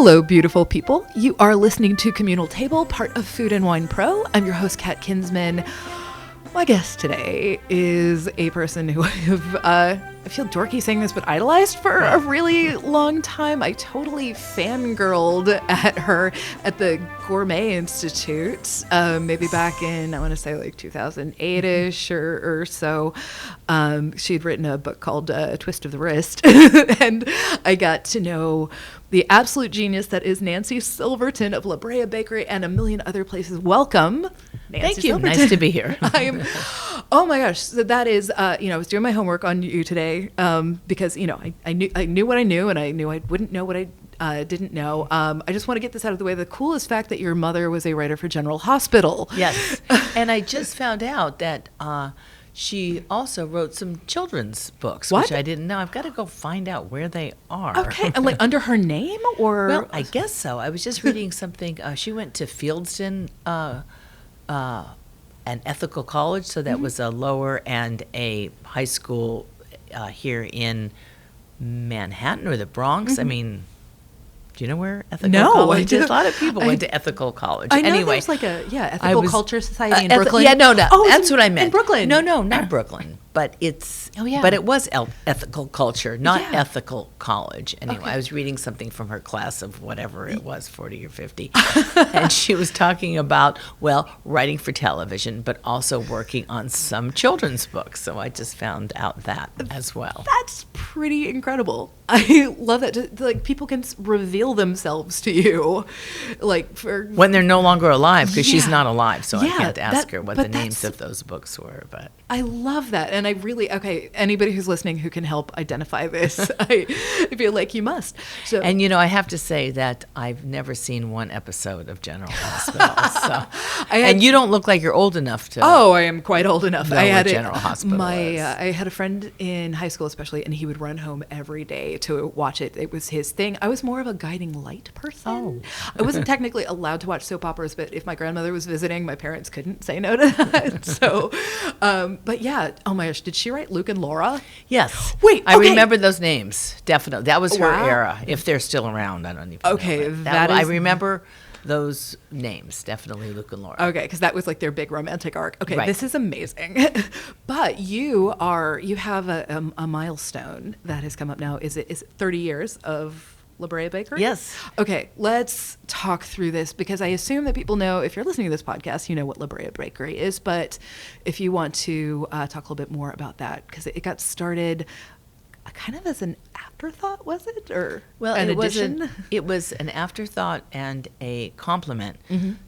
Hello, beautiful people. You are listening to Communal Table, part of Food and Wine Pro. I'm your host, Kat Kinsman. My guest today is a person who I feel dorky saying this, but idolized for a really long time. I totally fangirled at her at the Gourmet Institute, maybe back in, I want to say like 2008-ish or so. She'd written a book called Twist of the Wrist, and I got to know the absolute genius that is Nancy Silverton of Brea Bakery and a million other places. Welcome, Nancy Thank you. Silverton. Nice to be here. Oh my gosh. So that is, I was doing my homework on you today because, I knew what I knew, and I knew I wouldn't know what I didn't know. I just want to get this out of the way. The coolest fact that your mother was a writer for General Hospital. Yes. And I just found out that she also wrote some children's books, What? which I didn't know. I've got to go find out where they are. Okay. And like under her name or? Well, I guess so. I was just reading something. She went to Fieldston, an ethical college, so that was a lower and a high school here in Manhattan or the Bronx. I mean, do you know where ethical college is? A lot of people went to ethical college. I know anyway, there's like ethical culture society in Brooklyn. Yeah, no, Oh, that's what I meant. In Brooklyn. No, not Brooklyn. But it's, but it was ethical culture, not ethical college. Anyway, I was reading something from her class of whatever it was, 40 or 50. And she was talking about, writing for television, but also working on some children's books. So I just found out that as well. That's pretty incredible. I love that. Like, people can reveal themselves to you, like when they're no longer alive, because she's not alive, so I can't ask her what the that's names of those books were. But I love that, and I really anybody who's listening who can help identify this, I feel like you must. So, and I have to say that I've never seen one episode of General Hospital. And you don't look like you're old enough to. Oh, I am quite old enough. I had General Hospital. I had a friend in high school, especially, and he would run home every day to watch it. It was his thing. I was more of a guiding light person. I wasn't technically allowed to watch soap operas, but if my grandmother was visiting, my parents couldn't say no to that. So, but yeah, oh my gosh, did she write Luke and Laura? Yes. Wait, I remember those names, definitely. That was her era, if they're still around. I don't even know. Okay, I remember those names, definitely Luke and Laura. Okay, because that was like their big romantic arc. Okay, right. This is amazing. But you have a milestone that has come up now. Is it 30 years of Brea Bakery? Yes. Okay, let's talk through this, because I assume that people know, if you're listening to this podcast, you know what Brea Bakery is. But if you want to talk a little bit more about that, because it got started kind of as an afterthought, was it? Or an addition? It was an afterthought and a compliment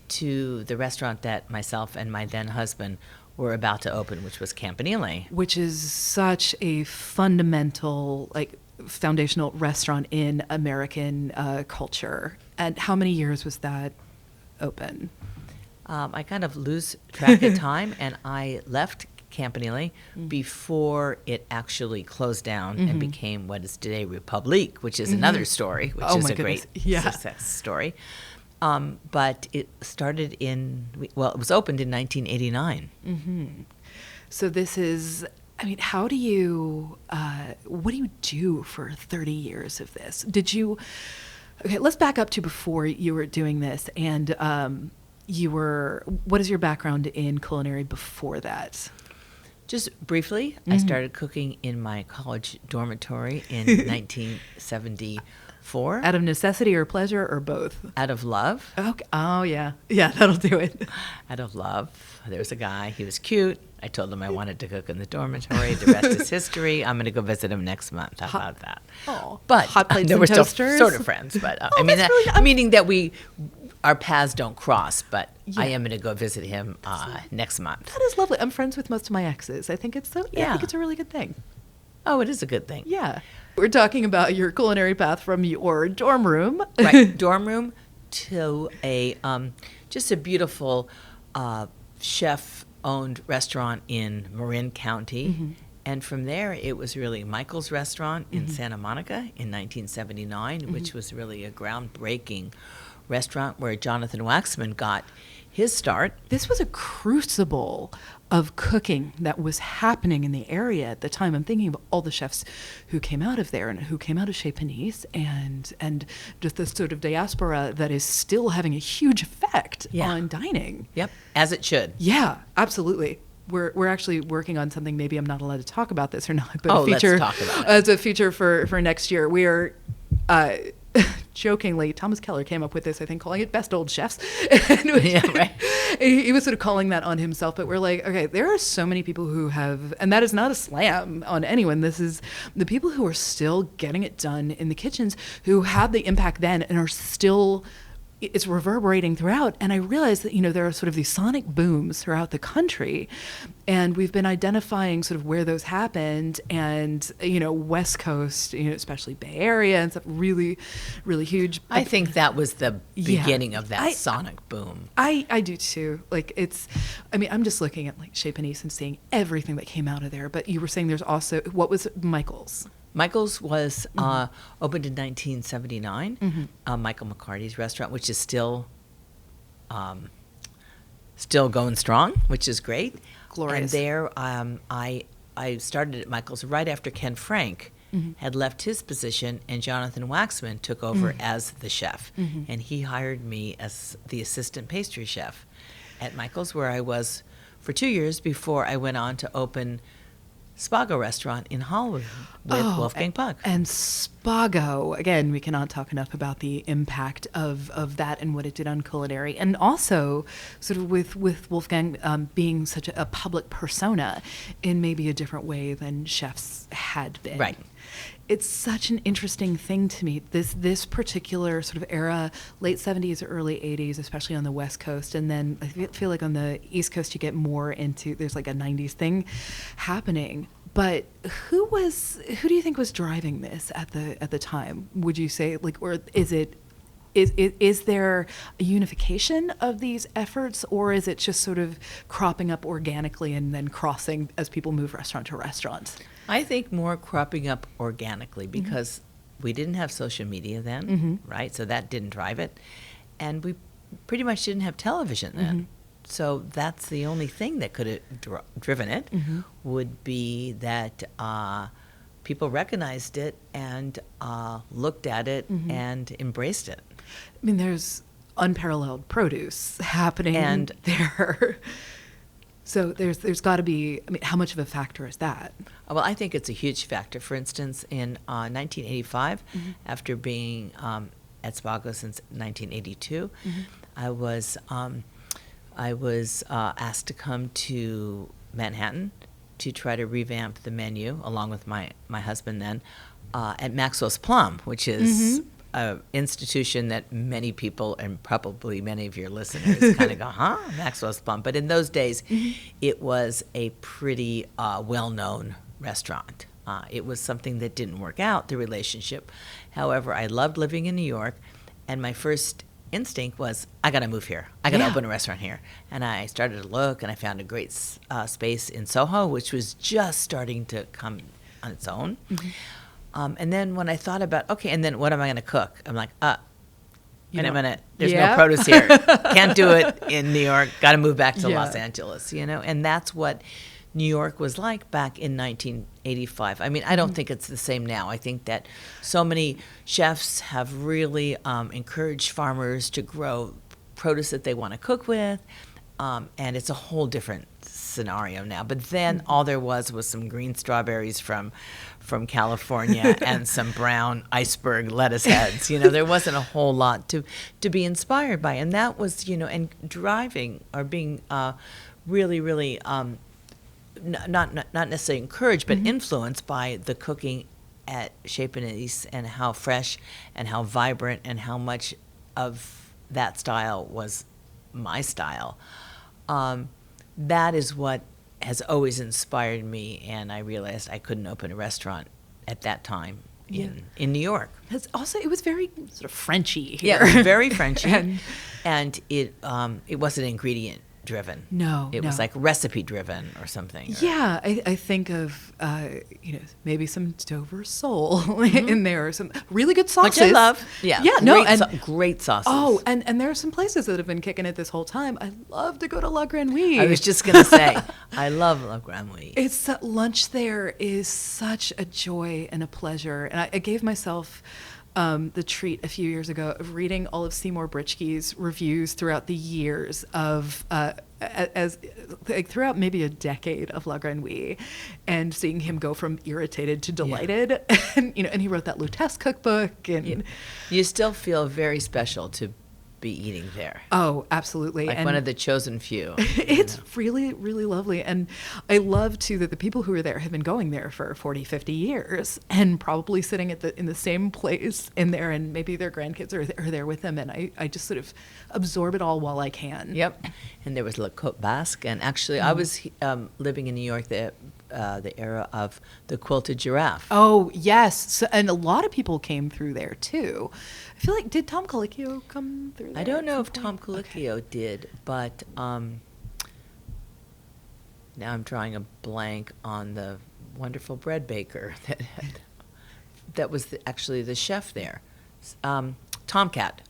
to the restaurant that myself and my then husband were about to open, which was Campanile. Which is such a fundamental, foundational restaurant in American culture. And how many years was that open? I kind of lose track of time, and I left Campanile before it actually closed down and became what is today Republique, which is another story, which is a great success story. But it started it was opened in 1989. So this is, how do you, what do you do for 30 years of this? Let's back up to before you were doing this, and what is your background in culinary before that? Just briefly, I started cooking in my college dormitory in 1974. Out of necessity or pleasure or both? Out of love. Okay. Oh, yeah. Yeah, that'll do it. Out of love. There was a guy. He was cute. I told him I wanted to cook in the dormitory. The rest is history. I'm going to go visit him next month. How about that? Oh, but hot plates there and were toasters? Still sort of friends. But meaning that our paths don't cross. But I am going to go visit him next month. That is lovely. I'm friends with most of my exes. I think it's I think it's a really good thing. Oh, it is a good thing. Yeah. We're talking about your culinary path from your dorm room. Right, dorm room to just a beautiful chef-owned restaurant in Marin County. And from there, it was really Michael's Restaurant in Santa Monica in 1979, which was really a groundbreaking restaurant where Jonathan Waxman got his start. This was a crucible of cooking that was happening in the area at the time. I'm thinking of all the chefs who came out of there and who came out of Chez Panisse, and just the sort of diaspora that is still having a huge effect on dining. Yep, as it should. Yeah, absolutely. We're actually working on something. Maybe I'm not allowed to talk about this or not, but let's talk about it. As a feature for next year. We are jokingly, Thomas Keller came up with this, I think, calling it Best Old Chefs. He was sort of calling that on himself, but we're like, okay, there are so many people who have, and that is not a slam on anyone. This is the people who are still getting it done in the kitchens, who had the impact then and are still, it's reverberating throughout. And I realized that, there are sort of these sonic booms throughout the country, and we've been identifying sort of where those happened, and, West Coast, especially Bay Area and stuff, really, really huge. I think that was the beginning of that sonic boom. I do too. I'm just looking at Chez Panisse and seeing everything that came out of there. But you were saying there's also, what was Michael's? Michael's was opened in 1979. Michael McCarty's restaurant, which is still going strong, which is great. Glorious. And there, I started at Michael's right after Ken Frank had left his position, and Jonathan Waxman took over as the chef, and he hired me as the assistant pastry chef at Michael's, where I was for 2 years before I went on to open Spago restaurant in Hollywood with Wolfgang Puck. And Spago, again, we cannot talk enough about the impact of that and what it did on culinary. And also sort of with Wolfgang being such a public persona in maybe a different way than chefs had been. Right. It's such an interesting thing to me, this particular sort of era, late 70s, early 80s, especially on the West Coast. And then I feel like on the East Coast, you get more into, there's like a 90s thing happening. But who do you think was driving this at the time? Would you say, or is there a unification of these efforts, or is it just sort of cropping up organically and then crossing as people move restaurant to restaurant? I think more cropping up organically, because we didn't have social media then, right? So that didn't drive it. And we pretty much didn't have television then. So that's the only thing that could have driven it, would be that people recognized it and looked at it and embraced it. I mean, there's unparalleled produce happening and there. So there's got to be, how much of a factor is that? Well, I think it's a huge factor. For instance, in 1985, after being at Spago since 1982, I was asked to come to Manhattan to try to revamp the menu, along with my husband then, at Maxwell's Plum, which is an institution that many people, and probably many of your listeners, kind of go, Maxwell's Plum. But in those days, it was a pretty well-known restaurant. It was something that didn't work out, the relationship. However, I loved living in New York, and my first instinct was, I got to move here. I got to open a restaurant here. And I started to look, and I found a great space in Soho, which was just starting to come on its own. And then when I thought about, okay, and then what am I going to cook? I'm like, wait a minute, there's no produce here. Can't do it in New York. Got to move back to Los Angeles, And that's what New York was like back in 1985. I don't think it's the same now. I think that so many chefs have really encouraged farmers to grow produce that they want to cook with, and it's a whole different scenario now. But then all there was some green strawberries from California and some brown iceberg lettuce heads. There wasn't a whole lot to be inspired by, and that was and driving or being really, really. Not necessarily encouraged, but influenced by the cooking at Chez Panisse, and how fresh and how vibrant and how much of that style was my style. That is what has always inspired me, and I realized I couldn't open a restaurant at that time in New York. It was very sort of Frenchy here. Yeah, it was very Frenchy, and it was an ingredient driven. No, It was like recipe driven or something. Yeah, I think of maybe some Dover sole in there, or some really good sauces, which I love. Yeah, great sauces. Oh, and there are some places that have been kicking it this whole time. I love to go to La Grenouille. I was just gonna say, I love La Grenouille. It's lunch there is such a joy and a pleasure, and I gave myself the treat a few years ago of reading all of Seymour Britchke's reviews throughout the years of throughout maybe a decade of La Grenouille, and seeing him go from irritated to delighted. And he wrote that Lutèce cookbook, and you still feel very special to be eating there. Oh, absolutely. Like one of the chosen few. It's really, really lovely. And I love, too, that the people who are there have been going there for 40, 50 years and probably sitting in the same place in there, and maybe their grandkids are there with them. And I just sort of absorb it all while I can. Yep. And there was La Côte Basque. And actually, I was living in New York the era of the quilted giraffe. Oh, yes. So, and a lot of people came through there, too. I feel like, did Tom Colicchio come through there? I don't know if Tom Colicchio did, but now I'm drawing a blank on the wonderful bread baker that was actually the chef there. Tomcat.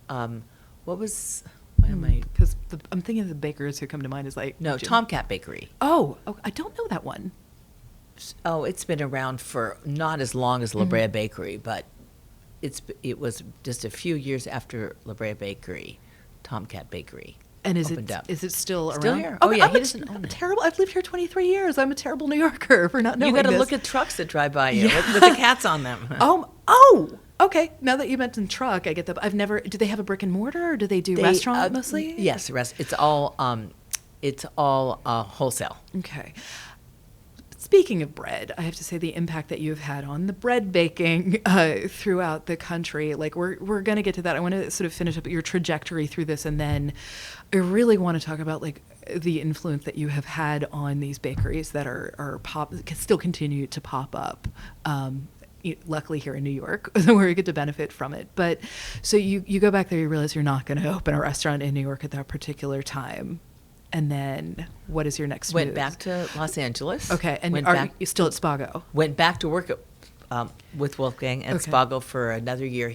Because I'm thinking of the bakers who come to mind as like... No, Tomcat Bakery. Oh, I don't know that one. Oh, it's been around for not as long as La Brea Bakery, but it was just a few years after La Brea Bakery, Tomcat Bakery. And is it still around? Here? Oh, yeah, he doesn't own it. Terrible. I've lived here 23 years. I'm a terrible New Yorker for not knowing You got to this. look at trucks that drive by you with the cats on them. Okay. Now that you mentioned truck, I get that. I've never. Do they have a brick and mortar, or do they do restaurant mostly? Yes, it's all wholesale. Okay. Speaking of bread, I have to say the impact that you've had on the bread baking throughout the country. Like we're going to get to that. I want to sort of finish up your trajectory through this, and then I really want to talk about like the influence that you have had on these bakeries that still continue to pop up. Luckily here in New York, where you get to benefit from it. But so you go back there, you realize you're not going to open a restaurant in New York at that particular time. And then what is your next move? Went back to Los Angeles. Okay, and are you still at Spago? Went back to work with Wolfgang at Spago for another year,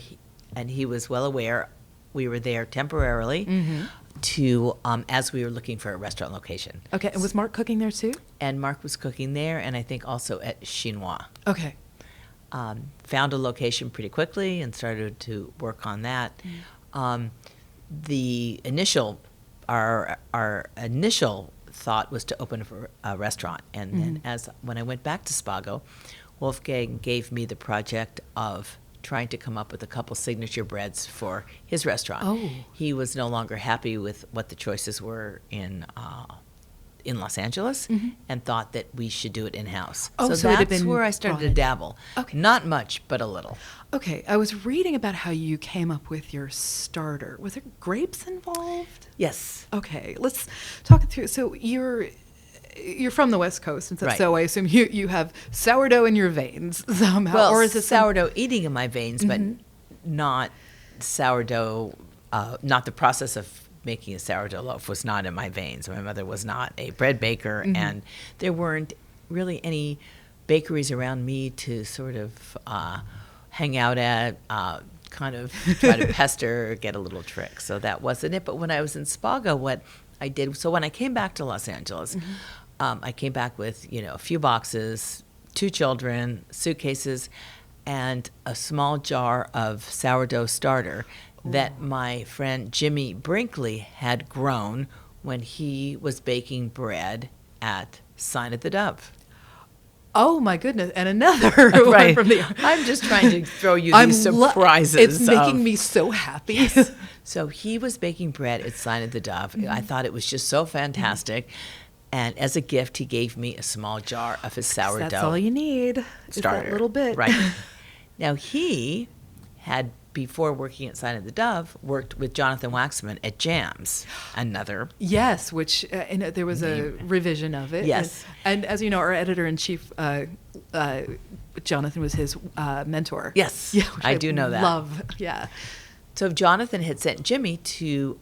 and he was well aware we were there temporarily to as we were looking for a restaurant location. Okay, and was Mark cooking there too? And Mark was cooking there, and I think also at Chinois. Okay. Found a location pretty quickly and started to work on that. The initial... Our initial thought was to open a restaurant, and then when I went back to Spago, Wolfgang gave me the project of trying to come up with a couple signature breads for his restaurant. Oh. He was no longer happy with what the choices were in Los Angeles, and thought that we should do it in-house. Oh, so that's where I started to dabble. Okay. Not much, but a little. Okay, I was reading about how you came up with your starter. Was there grapes involved? Yes. Okay, let's talk it through. So you're from the West Coast, and so I assume you have sourdough in your veins somehow. Well, or is it sourdough eating in my veins, but not sourdough. Not the process of making a sourdough loaf was not in my veins. My mother was not a bread baker, and there weren't really any bakeries around me to sort of hang out at, kind of try to pester, get a little trick. So that wasn't it. But when I was in Spago, what I did, so when I came back to Los Angeles, I came back with, a few boxes, 2 children, suitcases, and a small jar of sourdough starter that my friend Jimmy Brinkley had grown when he was baking bread at Sign of the Dove. Oh my goodness! And another one from the. I'm just trying to throw you these surprises. It's making me so happy. Yes. So he was baking bread at Sign of the Dove. I thought it was just so fantastic. And as a gift, he gave me a small jar of his sourdough. That's all you need. Starter. That little bit. Right. Now he had, before working at Sign of the Dove, worked with Jonathan Waxman at Jams, another. Yes, which there was a revision of it. Yes. And as you know, our editor-in-chief, Jonathan, was his mentor. Yes, yeah, I do know that. Love, yeah. So Jonathan had sent Jimmy to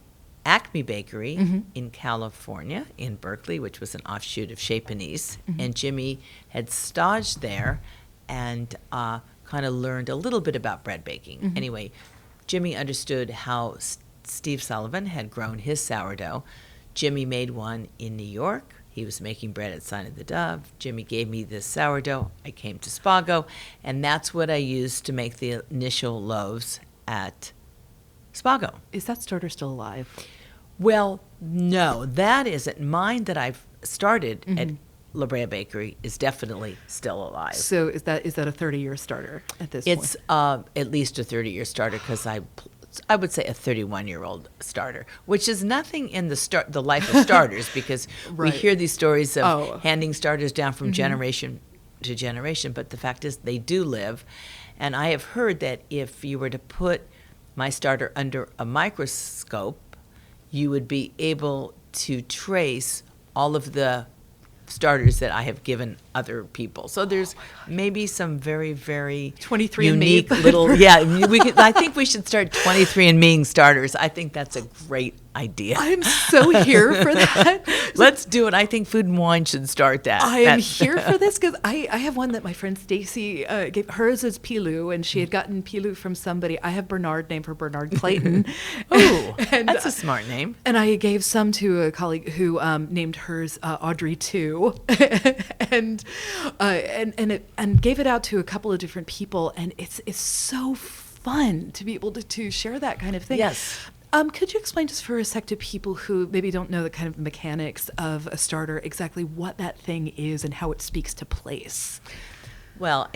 Acme Bakery in California, in Berkeley, which was an offshoot of Chez Panisse. And Jimmy had staged there and kind of learned a little bit about bread baking. Anyway, Jimmy understood how Steve Sullivan had grown his sourdough. Jimmy made one in New York. He was making bread at Sign of the Dove. Jimmy gave me this sourdough. I came to Spago, and that's what I used to make the initial loaves at Spago. Is that starter still alive? Well, no, that isn't. Mine that I've started at Brea Bakery is definitely still alive. So is that a 30-year starter at this point? It's at least a 30-year starter because I would say a 31-year-old starter, which is nothing in the life of starters because we hear these stories of handing starters down from generation to generation, but the fact is they do live. And I have heard that if you were to put my starter under a microscope, you would be able to trace all of the starters that I have given other people. So there's maybe some very, very 23 unique and me. little, I think we should start 23andMeing starters. I think that's a great idea. I'm so here for that. Let's do it. I think Food and Wine should start that. I am here for this because I have one that my friend Stacy gave. Hers is Pilou, and she had gotten Pilou from somebody. I have Bernard, named for Bernard Clayton. That's a smart name. And I gave some to a colleague who named hers Audrey too, and gave it out to a couple of different people. And it's so fun to be able to share that kind of thing. Yes. Could you explain just for a sec to people who maybe don't know the kind of mechanics of a starter, exactly what that thing is and how it speaks to place? Well,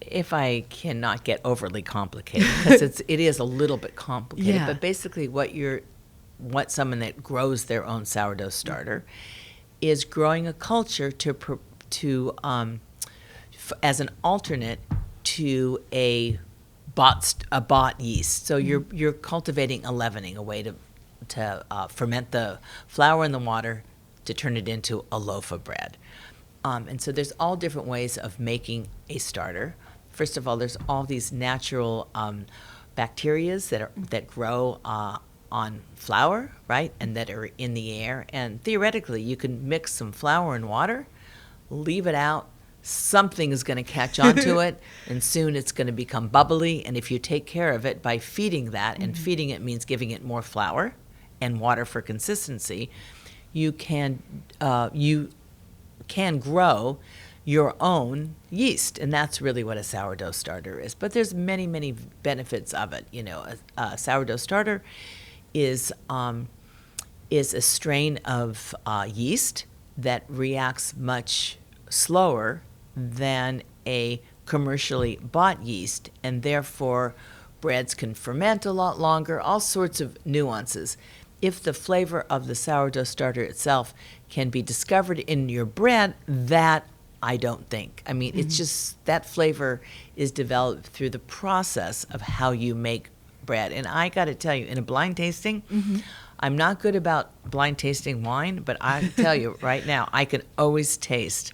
if I cannot get overly complicated, because it is a little bit complicated, but basically what someone that grows their own sourdough starter is growing a culture as an alternate to a bought yeast. So you're cultivating a leavening, a way to ferment the flour in the water to turn it into a loaf of bread. And so there's all different ways of making a starter. First of all, there's all these natural bacterias that grow on flour, right, and that are in the air. And theoretically, you can mix some flour and water, leave it out. Something is going to catch onto it, and soon it's going to become bubbly. And if you take care of it by feeding that, and feeding it means giving it more flour and water for consistency, you can grow your own yeast, and that's really what a sourdough starter is. But there's many, many benefits of it. A sourdough starter is a strain of yeast that reacts much slower than a commercially bought yeast, and therefore breads can ferment a lot longer, all sorts of nuances. If the flavor of the sourdough starter itself can be discovered in your bread, that I don't think. I mean, it's just that flavor is developed through the process of how you make bread. And I got to tell you, in a blind tasting, I'm not good about blind tasting wine, but I tell you right now, I can always taste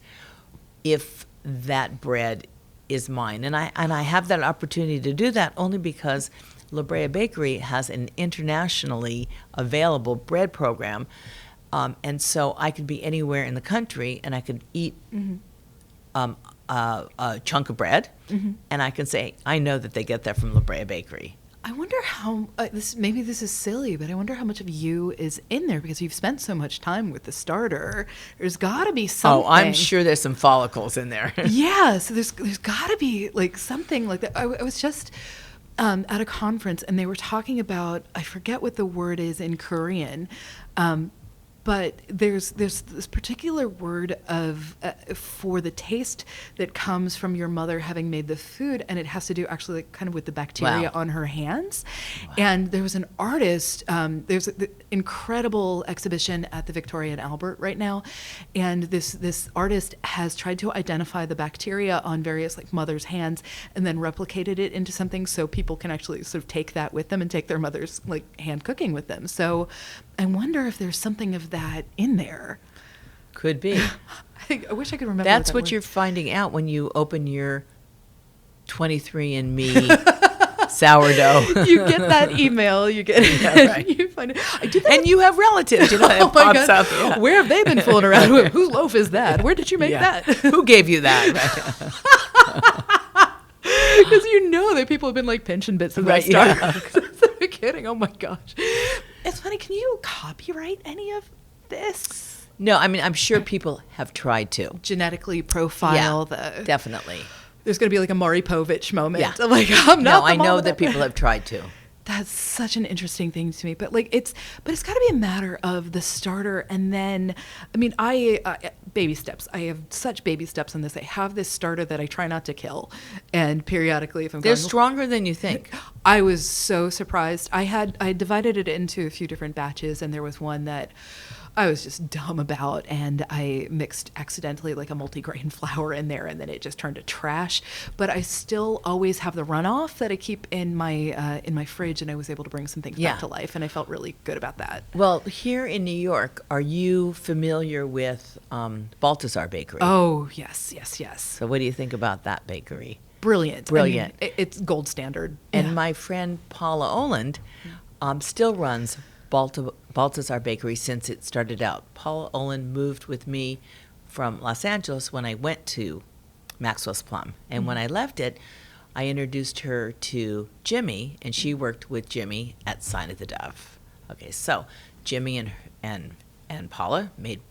if that bread is mine. And I have that opportunity to do that only because Brea Bakery has an internationally available bread program. And so I could be anywhere in the country and I could eat a chunk of bread, and I can say, I know that they get that from Brea Bakery. I wonder how, maybe this is silly, but I wonder how much of you is in there because you've spent so much time with the starter. There's got to be something. Oh, I'm sure there's some follicles in there. Yeah, so there's got to be like something like that. I was just at a conference and they were talking about, I forget what the word is in Korean, but there's this particular word of for the taste that comes from your mother having made the food, and it has to do actually kind of with the bacteria on her hands. Wow. And there was an artist. There's an incredible exhibition at the Victoria and Albert right now, and this artist has tried to identify the bacteria on various like mothers' hands, and then replicated it into something so people can actually sort of take that with them and take their mother's like hand cooking with them. So I wonder if there's something of that in there. Could be. I wish I could remember. That's what you're finding out when you open your 23andMe sourdough. You get that email, you get right. you find it. I did that. And you have relatives, that Oh my pops God. up. Yeah. Where have they been fooling around with? Whose loaf is that? Where did you make that? Who gave you that? Right. Because that people have been like pinching bits of that starter. I'm kidding. Oh my gosh. It's funny. Can you copyright any of this? No, I mean, I'm sure people have tried to. Genetically profile definitely. There's going to be like a Maury Povich moment. Yeah. I'm like, I'm not. No, I know that people have tried to. That's such an interesting thing to me, but it's got to be a matter of the starter, and then, I mean, baby steps. I have such baby steps on this. I have this starter that I try not to kill, and periodically, if they're stronger than you think. I was so surprised. I divided it into a few different batches, and there was one that I was just dumb about, and I mixed accidentally like a multigrain flour in there, and then it just turned to trash. But I still always have the runoff that I keep in my fridge, and I was able to bring some things back to life, and I felt really good about that. Well, here in New York, are you familiar with Balthazar Bakery? Oh, yes. So what do you think about that bakery? Brilliant. I mean, it's gold standard. And my friend Paula Oland still runs Balthazar Bakery since it started out. Paula Oland moved with me from Los Angeles when I went to Maxwell's Plum. And when I left it, I introduced her to Jimmy, and she worked with Jimmy at Sign of the Dove. Okay, so Jimmy and Paula made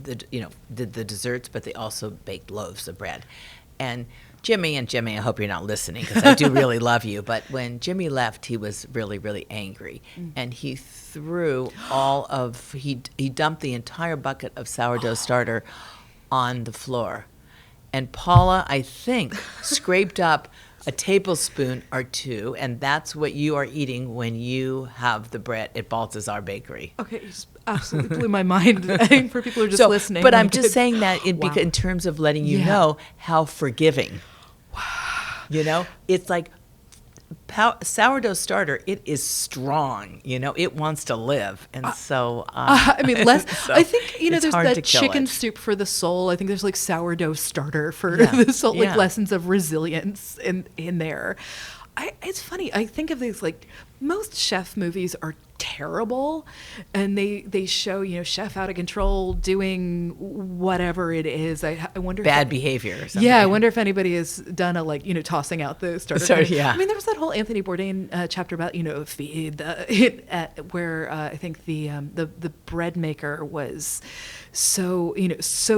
did the desserts, but they also baked loaves of bread. And Jimmy, I hope you're not listening because I do really love you, but when Jimmy left, he was really, really angry. And he threw he dumped the entire bucket of sourdough starter on the floor. And Paula, I think, scraped up a tablespoon or two, and that's what you are eating when you have the bread at Balthazar Bakery. Okay, you just absolutely blew my mind. I think for people who are just listening. But I'm just saying that in terms of letting you know how forgiving. Wow. It's like sourdough starter, it is strong. It wants to live. And so... I mean, I think, there's that chicken it. soup for the soul. I think there's like sourdough starter for the soul, like lessons of resilience in there. It's funny. I think of these, like, most chef movies are terrible, and they show, chef out of control doing whatever it is. I wonder bad behavior or something. Yeah, I wonder if anybody has done a, like, tossing out the starter. I mean, there was that whole Anthony Bourdain chapter about, feed where I think the bread maker was so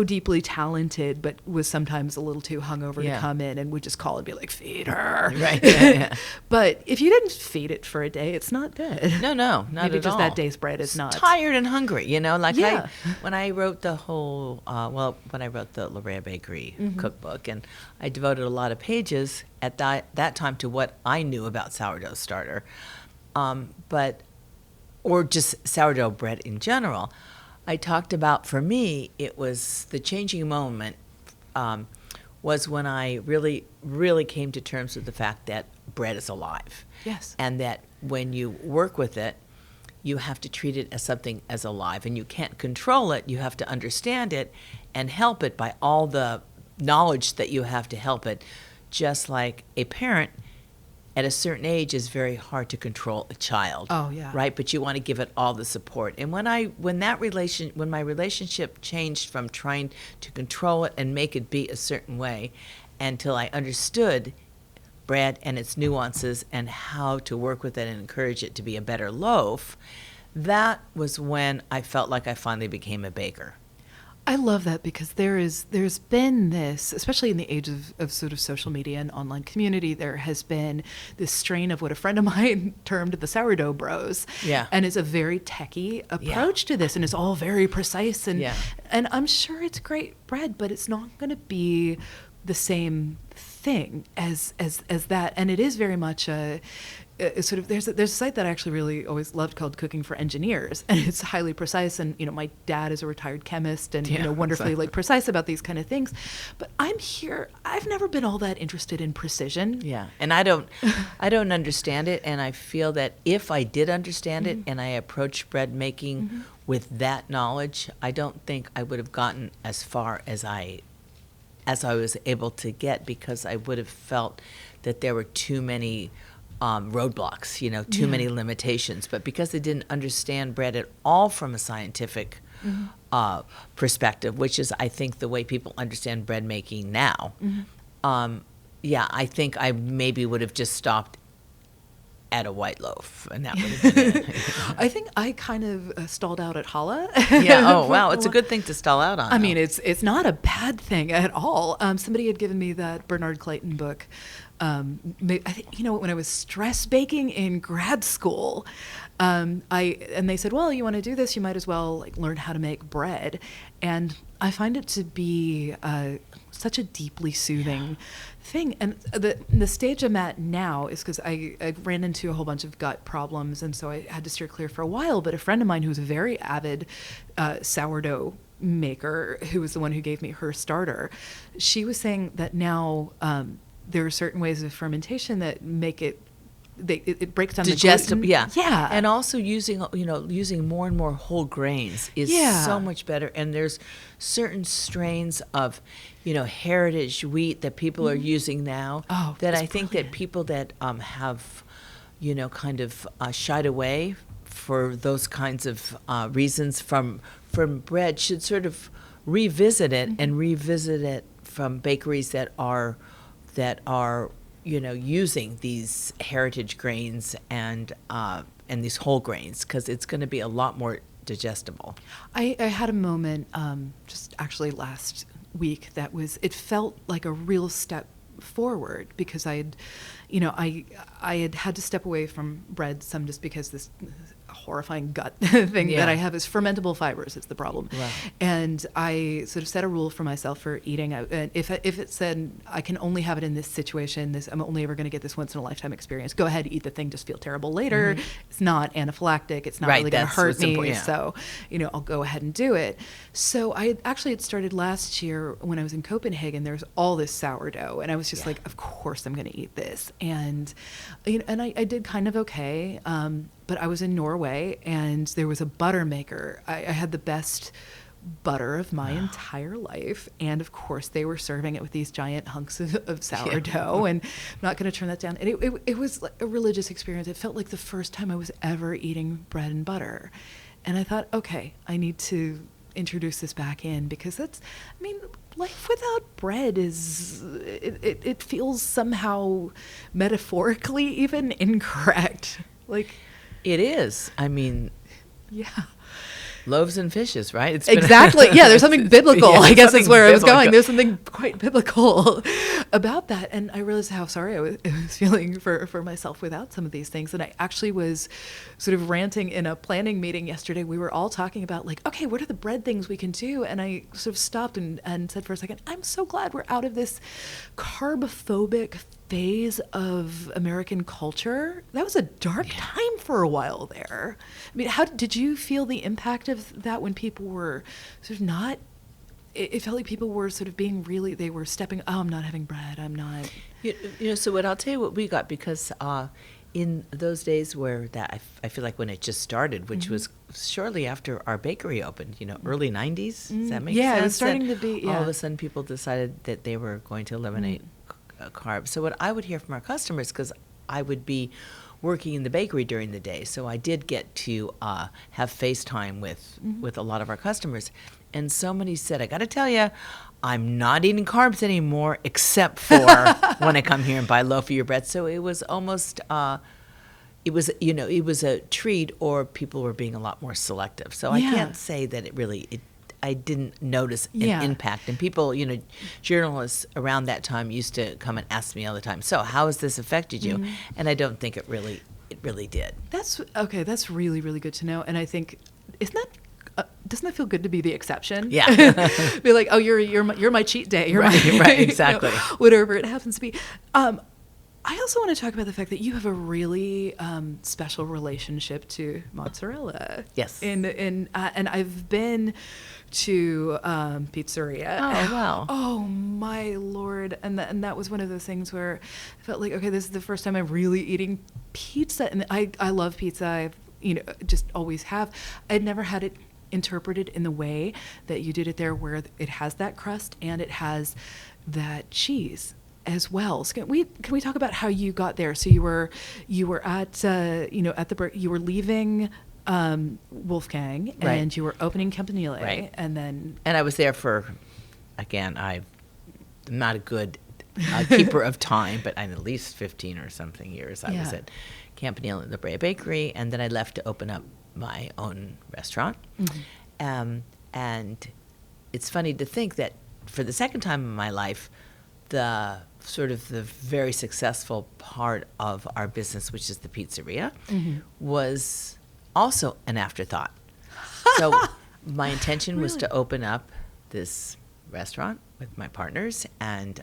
deeply talented, but was sometimes a little too hungover to come in and would just call and be like, feed her. Right. Yeah. But if you didn't feed it for a day, it's not good. No, not maybe at just all. that day's bread is not tired and hungry. When I wrote the whole when I wrote the Brea Bakery cookbook, and I devoted a lot of pages at that time to what I knew about sourdough starter, or just sourdough bread in general. I talked about, for me, it was the changing moment was when I really, really came to terms with the fact that bread is alive. Yes. And that when you work with it, you have to treat it as something as alive. And you can't control it. You have to understand it and help it by all the knowledge that you have to help it. Just like a parent at a certain age is very hard to control a child. Oh, yeah. Right? But you want to give it all the support. And when my relationship changed from trying to control it and make it be a certain way until I understood bread and its nuances and how to work with it and encourage it to be a better loaf, that was when I felt like I finally became a baker. I love that, because there's been this, especially in the age of sort of social media and online community, there has been this strain of what a friend of mine termed the sourdough bros. Yeah. And it's a very techie approach to this, and it's all very precise, and I'm sure it's great bread, but it's not going to be the same thing as that. And it is very much a sort of, there's a site that I actually really always loved called Cooking for Engineers, and it's highly precise, and my dad is a retired chemist and wonderfully like precise about these kind of things, but I've never been all that interested in precision. And I don't understand it, and I feel that if I did understand it and I approached bread making with that knowledge, I don't think I would have gotten as far as I was able to get, because I would have felt that there were too many roadblocks, too many limitations. But because they didn't understand bread at all from a scientific perspective, which is, I think, the way people understand bread making now, I think I maybe would have just stopped at a white loaf, and that would have been it. I think I kind of stalled out at challah. Yeah. Oh, wow. It's a good thing to stall out on. I mean, it's not a bad thing at all. Somebody had given me that Bernard Clayton book. I think, when I was stress baking in grad school, and they said, well, you want to do this, you might as well learn how to make bread. And I find it to be such a deeply soothing thing. And the stage I'm at now is because I ran into a whole bunch of gut problems, and so I had to steer clear for a while. But a friend of mine who's a very avid sourdough maker, who was the one who gave me her starter, she was saying that now there are certain ways of fermentation that make it breaks down digestible. the gluten. Yeah. And also using more and more whole grains is so much better. And there's certain strains of heritage wheat that people are using now that I think that people that have kind of shied away for those kinds of reasons from bread should sort of revisit it and revisit it from bakeries that are using these heritage grains and these whole grains, because it's going to be a lot more digestible. I had a moment just actually last week it felt like a real step forward, because I had to step away from bread some, just because this horrifying gut thing that I have is fermentable fibers. It's the problem. Right. And I sort of set a rule for myself for eating. If it said I can only have it in this situation, I'm only ever going to get this once in a lifetime experience, go ahead, eat the thing, just feel terrible later. It's not anaphylactic. It's not really going to hurt me. Important, So, I'll go ahead and do it. So I had started last year when I was in Copenhagen. There's all this sourdough, and I was just like, of course I'm going to eat this. And I did kind of okay. But I was in Norway, and there was a butter maker. I had the best butter of my entire life. And of course, they were serving it with these giant hunks of sourdough, and I'm not going to turn that down. And it was like a religious experience. It felt like the first time I was ever eating bread and butter. And I thought, okay, I need to introduce this back in, because life without bread it feels somehow metaphorically even incorrect. It is. Loaves and fishes, right? Exactly. Yeah, there's something biblical. I guess that's where I was going. There's something quite biblical about that. And I realized how sorry I was feeling for myself without some of these things. And I actually was sort of ranting in a planning meeting yesterday. We were all talking about okay, what are the bread things we can do? And I sort of stopped and said for a second, I'm so glad we're out of this carb-phobic phase of American culture. That was a dark time for a while there. How did you feel the impact of that when people were sort of not? It felt like people were sort of being really. They were stepping. Oh, I'm not having bread. I'm not. So I'll tell you what we got, because in those days where I feel like when it just started, which was shortly after our bakery opened, early 90s. Does that make sense? Yeah, it was starting to be. Yeah. All of a sudden, people decided that they were going to eliminate carbs. So what I would hear from our customers, because I would be working in the bakery during the day, so I did get to have FaceTime with a lot of our customers, and somebody said, I got to tell you, I'm not eating carbs anymore, except for when I come here and buy a loaf of your bread. So it was almost it was a treat, or people were being a lot more selective. So I can't say that I didn't notice an impact. And people, journalists around that time used to come and ask me all the time, so how has this affected you? And I don't think it really did. That's okay. That's really, really good to know. And I think, doesn't that feel good to be the exception? Yeah. Be like, oh, you're my cheat day. You're right, exactly. Whatever it happens to be. I also want to talk about the fact that you have a really special relationship to mozzarella. Yes. And I've been to pizzeria. Oh, wow. Oh, my Lord. And that was one of those things where I felt like, okay, this is the first time I'm really eating pizza. And I love pizza. I've, just always have. I'd never had it interpreted in the way that you did it there, where it has that crust and it has that cheese. as well. So can we talk about how you got there? So you were at you were leaving Wolfgang, Right. and you were opening Campanile, Right. and I was there for, again, I'm not a good keeper of time, but at least 15 or something years. I was at Campanile in the Brea Bakery, and then I left to open up my own restaurant. Mm-hmm. And it's funny to think that for the second time in my life, the very successful part of our business, which is the pizzeria, Mm-hmm. was also an afterthought. So my intention was to open up this restaurant with my partners, and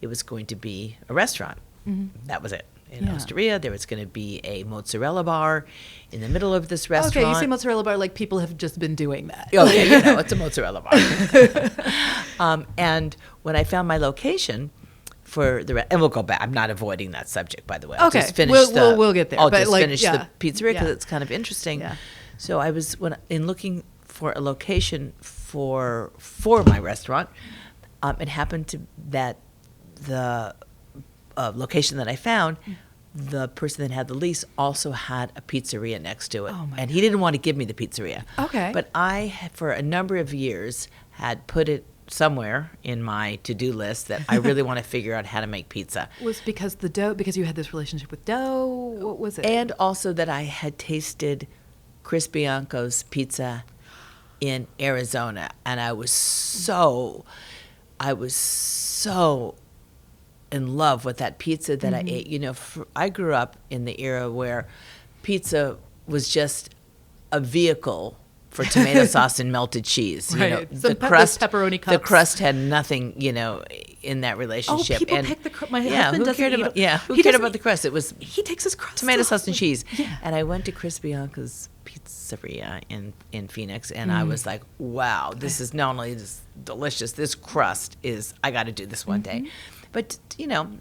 it was going to be a restaurant. Mm-hmm. That was it. In Osteria, there was going to be a mozzarella bar in the middle of this restaurant. Okay, you say mozzarella bar like people have just been doing that. Oh, yeah, it's a mozzarella bar. And when I found my location for and we'll go back. I'm not avoiding that subject, by the way. I'll Okay, just finish we'll get there. I'll but just finish the yeah, pizzeria because yeah. it's kind of interesting. Yeah. So I was in looking for a location for my restaurant. It happened to that the location that I found, the person that had the lease also had a pizzeria next to it. Oh my and he didn't want to give me the pizzeria. Okay. But I, for a number of years, had put it somewhere in my to-do list that I really want to figure out how to make pizza. Was because because you had this relationship with dough? What was it? And also that I had tasted Chris Bianco's pizza in Arizona, and I was so in love with that pizza that I ate. You know, I grew up in the era where pizza was just a vehicle for tomato sauce and melted cheese. Right. You know, the crust, pepperoni cups. The crust had nothing, in that relationship. Oh, people and pick the crust. My husband who doesn't cared eat about? it. Yeah, who He cared doesn't about the crust? It was He takes his crust tomato off. sauce and cheese. Yeah. And I went to Chris Bianco's pizzeria in Phoenix, and I was like, wow, this is not only this delicious, this crust is, I got to do this one day. But,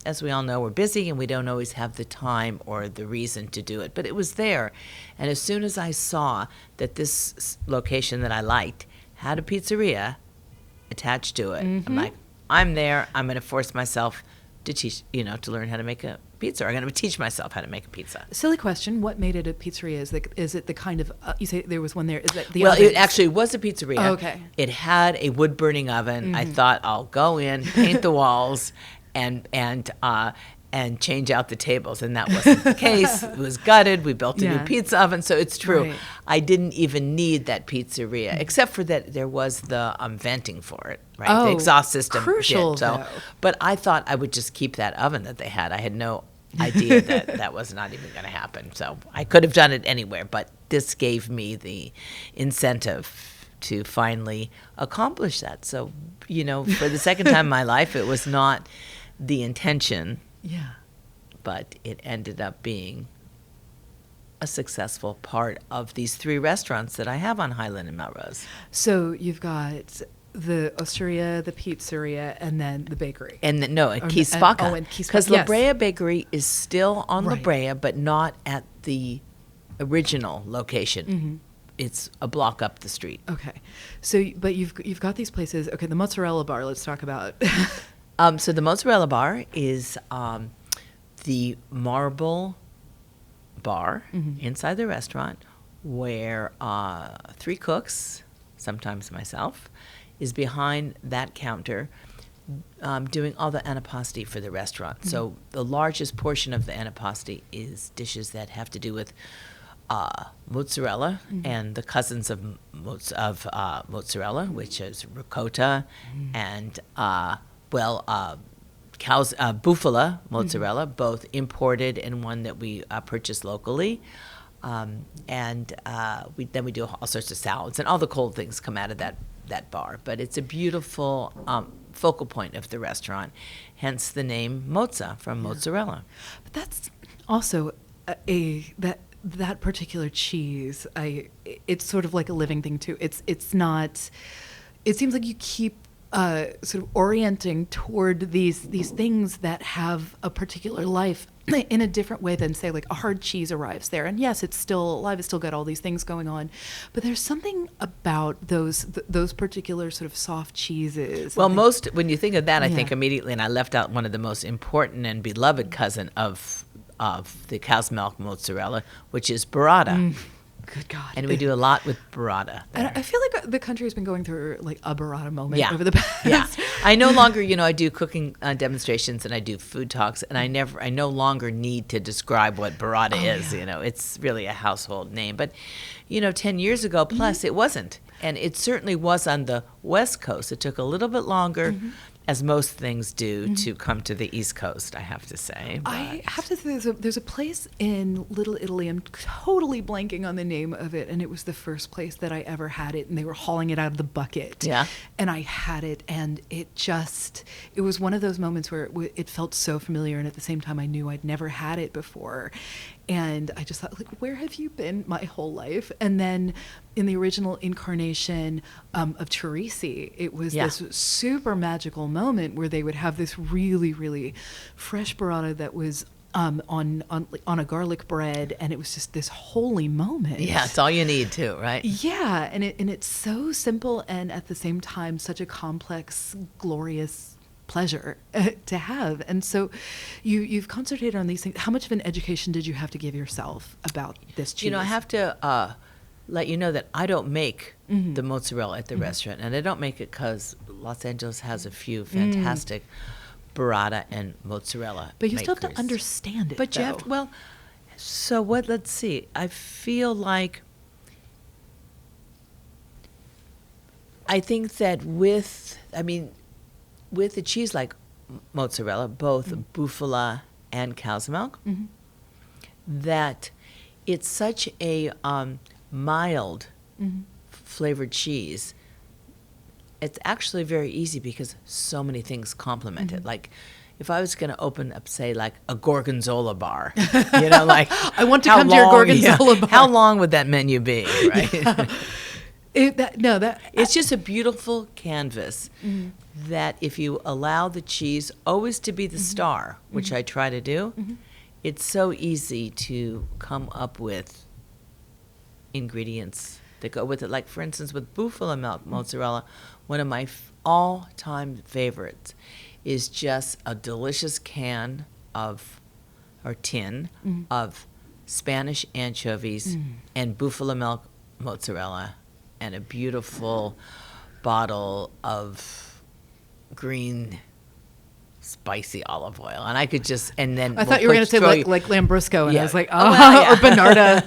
as we all know, we're busy and we don't always have the time or the reason to do it. But it was there. And as soon as I saw that this location that I liked had a pizzeria attached to it, I'm like, I'm there. I'm going to force myself to teach, to learn how to make a pizza. I'm going to teach myself how to make a pizza. Silly question. What made it a pizzeria? Is it the kind of, you say there was one there, is that the Well, oven? it actually was a pizzeria. Oh, okay. It had a wood-burning oven. I thought, I'll go in, paint the walls, and change out the tables, and that wasn't the case. It was gutted. We built a new pizza oven, so it's true. Right. I didn't even need that pizzeria, except for that there was the venting for it, right? Oh, the exhaust system. crucial, did, so, though. but I thought I would just keep that oven that they had. I had no idea that was not even going to happen. So I could have done it anywhere, but this gave me the incentive to finally accomplish that. So, for the second time in my life, it was not the intention. Yeah. But it ended up being a successful part of these 3 restaurants that I have on Highland and Melrose. So you've got the osteria, the pizzeria, and then the bakery. And at Key and Spago. Key Spago, Because yes. La Brea Bakery is still on La Right. Brea, but not at the original location. It's a block up the street. Okay. So, but you've got these places. Okay, the mozzarella bar, let's talk about. So the mozzarella bar is the marble bar inside the restaurant where 3 cooks, sometimes myself, is behind that counter doing all the antipasti for the restaurant. So the largest portion of the antipasti is dishes that have to do with mozzarella and the cousins of mozzarella, which is ricotta and cow's bufala mozzarella, both imported and one that we purchase locally. And then we do all sorts of salads, and all the cold things come out of that bar. But it's a beautiful focal point of the restaurant, hence the name Mozza from mozzarella. But that's also that particular cheese. It's sort of like a living thing too. It's not. It seems like you keep sort of orienting toward these things that have a particular life in a different way than, say, like a hard cheese arrives there. And yes, it's still alive, it's still got all these things going on. But there's something about those particular sort of soft cheeses. Well, when you think of that, I think immediately, and I left out one of the most important and beloved cousin of the cow's milk mozzarella, which is burrata. Good God. And we do a lot with burrata. And I feel like the country has been going through like a burrata moment over the past. Yeah. I no longer, I do cooking demonstrations and I do food talks, and I no longer need to describe what burrata is. Yeah. It's really a household name. But, 10 years ago plus, it wasn't. And it certainly was on the West Coast. It took a little bit longer, as most things do, to come to the East Coast, I have to say. But I have to say there's a place in Little Italy, I'm totally blanking on the name of it, and it was the first place that I ever had it, and they were hauling it out of the bucket. Yeah. And I had it, and it was one of those moments where it felt so familiar, and at the same time I knew I'd never had it before. And I just thought, like, where have you been my whole life? And then in the original incarnation of Chorisi, it was this super magical moment where they would have this really, really fresh burrata that was on a garlic bread, and it was just this holy moment. yeah, it's all you need too, right? Yeah, and it's so simple and at the same time such a complex, glorious pleasure to have. And so you've concentrated on these things. How much of an education did you have to give yourself about this cheese? I have to let you know that I don't make the mozzarella at the restaurant, and I don't make it because Los Angeles has a few fantastic burrata and mozzarella But you still have makers. to understand it. But you have to, so what? Let's see. I feel like I think that with a cheese like mozzarella, both bufala and cow's milk, that it's such a mild flavored cheese. It's actually very easy because so many things complement it. Like, if I was going to open up, say, like a gorgonzola bar, like I want to come to your gorgonzola bar. How long would that menu be, right? It's just a beautiful canvas that if you allow the cheese always to be the star, which I try to do, it's so easy to come up with ingredients that go with it. Like, for instance, with buffalo milk mozzarella, one of my all-time favorites is just a delicious tin of Spanish anchovies and buffalo milk mozzarella, and a beautiful bottle of green spicy olive oil. And I could just, and then I thought you were going to say like Lambrusco, and I was like, or Bernarda.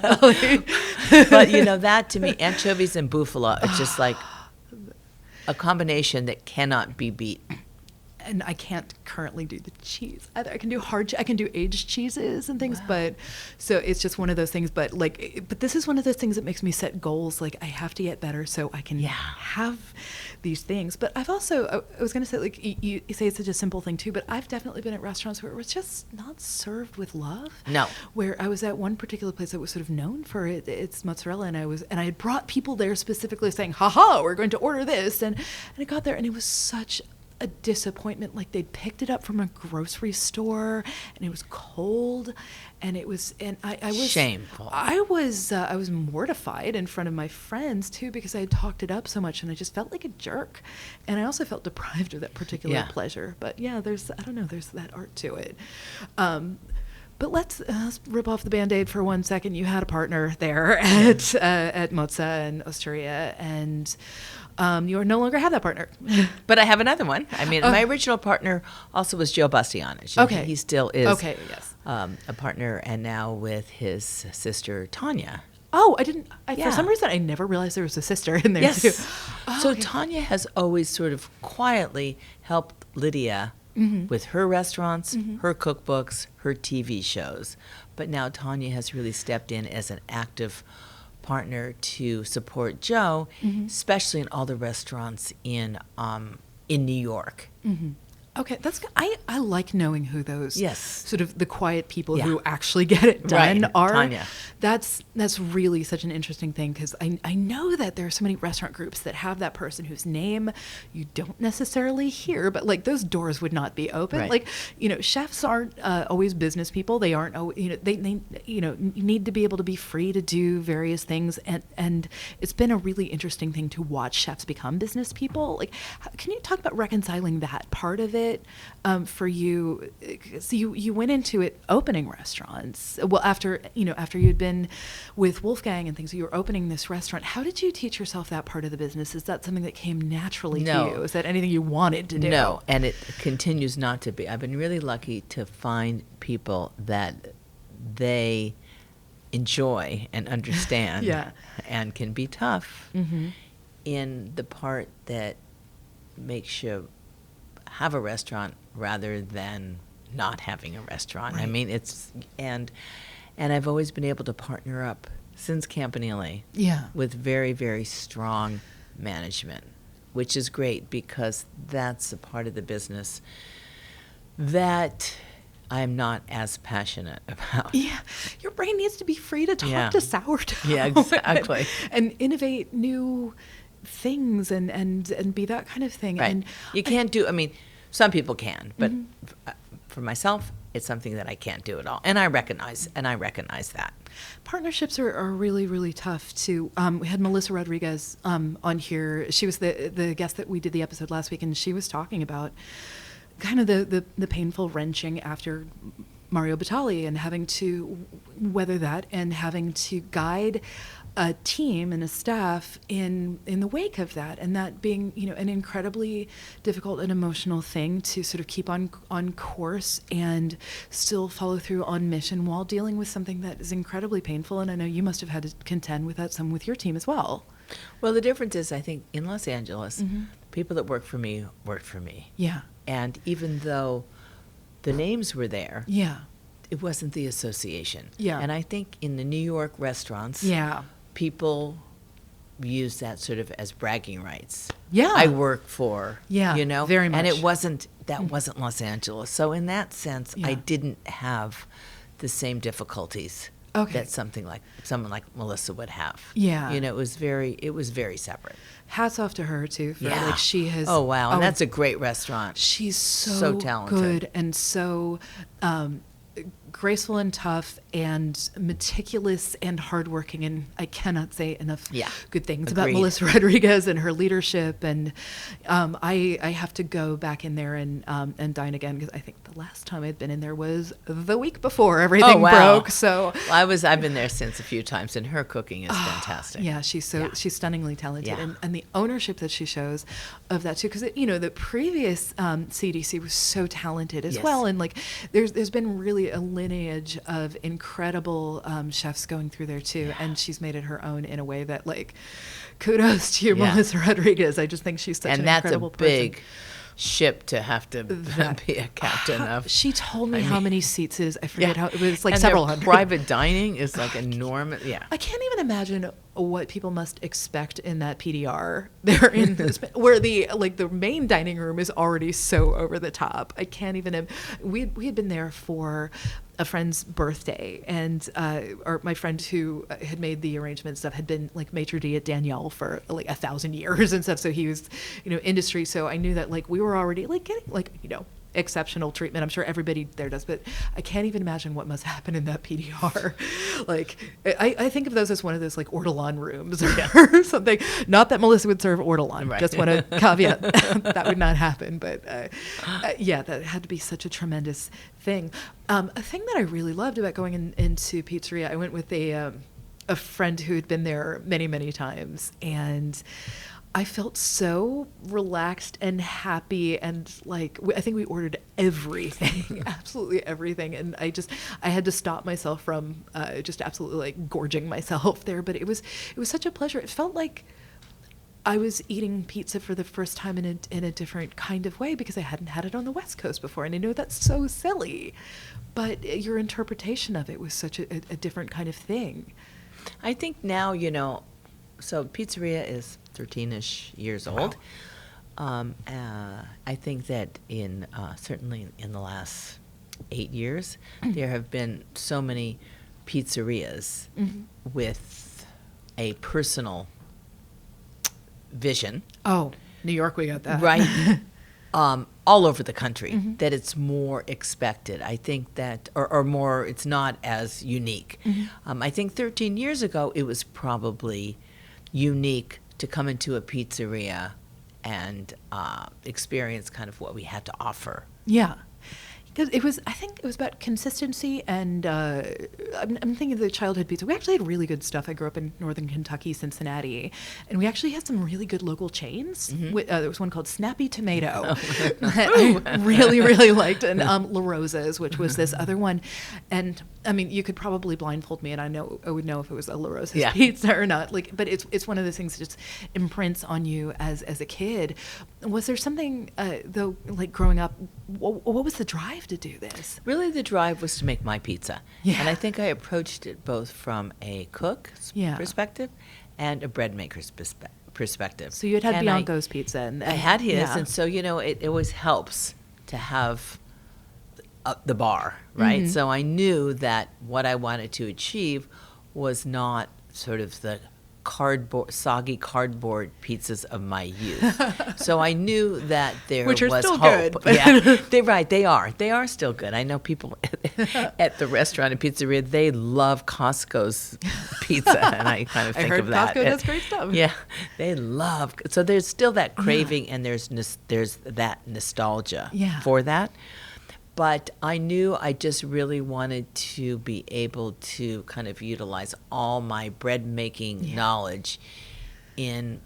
But that to me, anchovies and buffalo, it's just like a combination that cannot be beat. And I can't currently do the cheese either. I can do aged cheeses and things, but so it's just one of those things. But this is one of those things that makes me set goals. Like, I have to get better so I can have these things. But I've also, I was going to say, like, you say it's such a simple thing too, but I've definitely been at restaurants where it was just not served with love. No. Where I was at one particular place that was sort of known for its mozzarella, and I had brought people there specifically saying, "Ha, we're going to order this," and I got there and it was such a disappointment. Like, they'd picked it up from a grocery store and it was cold, and I was shameful. I was mortified in front of my friends too, because I had talked it up so much, and I just felt like a jerk, and I also felt deprived of that particular pleasure. But there's that art to it. But let's rip off the Band-Aid for 1 second. You had a partner there at Mozza and Osteria, and you no longer have that partner. But I have another one. My original partner also was Joe Bastianich. Okay. He still is a partner, and now with his sister, Tanya. Oh, I didn't. For some reason, I never realized there was a sister in there, too. So Tanya has always sort of quietly helped Lydia with her restaurants, her cookbooks, her TV shows. But now Tanya has really stepped in as an active partner to support Joe, especially in all the restaurants in New York. Okay, that's good. I like knowing who those Yes. sort of the quiet people Yeah. who actually get it done Right, are. Tanya. That's really such an interesting thing, because I know that there are so many restaurant groups that have that person whose name you don't necessarily hear, but like those doors would not be open. Right. Like, you know, chefs aren't always business people. They aren't, you know, they you know, need to be able to be free to do various things, and it's been a really interesting thing to watch chefs become business people. Like, can you talk about reconciling that part of it for you? So you went into it opening restaurants. Well, after you'd been with Wolfgang and things, you were opening this restaurant. How did you teach yourself that part of the business? Is that something that came naturally to you? Is that anything you wanted to do? No, and it continues not to be. I've been really lucky to find people that they enjoy and understand Yeah. and can be tough Mm-hmm. in the part that makes you have a restaurant rather than not having a restaurant. I Right. mean, it's and I've always been able to partner up since Campanile Yeah. with very, very strong management, which is great because that's a part of the business that I'm not as passionate about. Yeah, your brain needs to be free to talk Yeah. to sourdough. Yeah, exactly. and innovate new things and be that kind of thing. Right. And You can't do, I mean, some people can, but Mm-hmm. for myself, it's something that I can't do at all. And I recognize that. partnerships are really, really tough too. We had Melissa Rodriguez on here. She was the guest that we did the episode last week, and she was talking about kind of the painful wrenching after Mario Batali and having to weather that and having to guide a team and a staff in the wake of that, and that being, you know, an incredibly difficult and emotional thing to sort of keep on course and still follow through on mission while dealing with something that is incredibly painful. And I know you must have had to contend with that some with your team as well. Well, the difference is, I think, in Los Angeles, Mm-hmm. people that work for me worked for me. Yeah. And even though the names were there, Yeah. it wasn't the association. Yeah. And I think in the New York restaurants, Yeah. people use that sort of as bragging rights. Yeah. I work for, Yeah, you know? very And much. that wasn't Los Angeles. So in that sense, Yeah. I didn't have the same difficulties Okay. that someone like Melissa would have. Yeah. You know, it was very separate. Hats off to her too for Yeah. like she has. Oh, wow. And that's a great restaurant. She's So talented. good and so graceful and tough and meticulous and hardworking, and I cannot say enough Yeah. good things about Agreed. Melissa Rodriguez and her leadership. And I have to go back in there and dine again, because I think the last time I'd been in there was the week before everything broke. So Well, I've been there since a few times, and her cooking is fantastic. yeah, she's she's stunningly talented, Yeah. and the ownership that she shows of that too, because you know the previous CDC was so talented as Yes. well, and like there's been really a lineage of incredible chefs going through there too, and she's made it her own in a way that, like, kudos to you, Yeah. Melissa Rodriguez. I just think she's such And an that's a incredible big person. ship to have to That- be a captain of. She told me I how mean- many seats it is. I forget Yeah. how it was, like And several their hundred. private dining is like enormous. Yeah. I can't even imagine what people must expect in that PDR. They're in this, where the main dining room is already so over the top. I can't even. We had been there for a friend's birthday, and or my friend who had made the arrangements stuff had been like maitre d' at Danielle for like 1,000 years and stuff. So he was, you know, industry. So I knew that like we were already like getting like, you know, exceptional treatment. I'm sure everybody there does, but I can't even imagine what must happen in that PDR. Like, I think of those as one of those like ortolan rooms or something. Not that Melissa would serve ortolan. Right. Just want to caveat that would not happen. But yeah, that had to be such a tremendous thing. A thing that I really loved about going into pizzeria, I went with a friend who had been there many, many times, and I felt so relaxed and happy, and like I think we ordered everything, absolutely everything, and I had to stop myself from just absolutely like gorging myself there. But it was such a pleasure. It felt like I was eating pizza for the first time in a different kind of way, because I hadn't had it on the West Coast before, and I know that's so silly, but your interpretation of it was such a different kind of thing. I think now, you know, so pizzeria is 13-ish years old. I think that certainly in the last 8 years, there have been so many pizzerias with a personal vision. Oh, New York, we got that. Right. All over the country, that it's more expected. I think that, or more, it's not as unique. I think 13 years ago, it was probably unique to come into a pizzeria and experience kind of what we had to offer. Yeah. Because I think it was about consistency, and I'm thinking of the childhood pizza. We actually had really good stuff. I grew up in northern Kentucky, Cincinnati, and we actually had some really good local chains. There was one called Snappy Tomato that I really, really liked, and La Rosa's, which was this other one. And I mean, you could probably blindfold me, and I would know if it was a La Rosa's pizza or not. But it's one of those things that just imprints on you as a kid. Was there something though, like growing up? What was the drive to do this? Really, the drive was to make my pizza. Yeah. And I think I approached it both from a cook's perspective and a bread maker's perspective. So you had Bianco's pizza. And I had his, and so, it always helps to have the bar, right? So I knew that what I wanted to achieve was not sort of the soggy cardboard pizzas of my youth. So I knew that there Which are was still hope. Good. Yeah, they are still good. I know people at the restaurant and pizzeria, they love Costco's pizza, and I kind of think of that. Costco does great stuff. Yeah, they love. So there's still that craving, and there's that nostalgia for that. But I knew I just really wanted to be able to kind of utilize all my bread making knowledge in,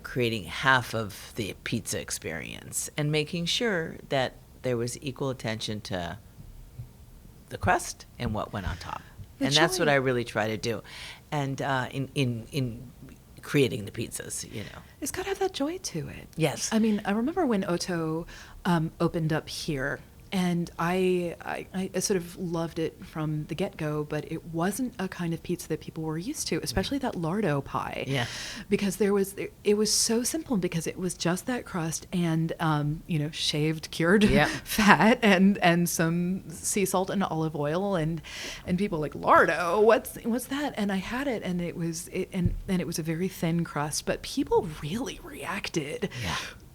creating half of the pizza experience and making sure that there was equal attention to the crust and what went on top. And that's what I really try to do. And in creating the pizzas, It's got to have that joy to it. Yes. I mean, I remember when Otto opened up here. And I sort of loved it from the get-go, but it wasn't a kind of pizza that people were used to, especially that lardo pie. Yeah. Because it was so simple, because it was just that crust and, shaved, cured fat and some sea salt and olive oil. And people were like, lardo, what's that? And I had it, and it was a very thin crust, but people really reacted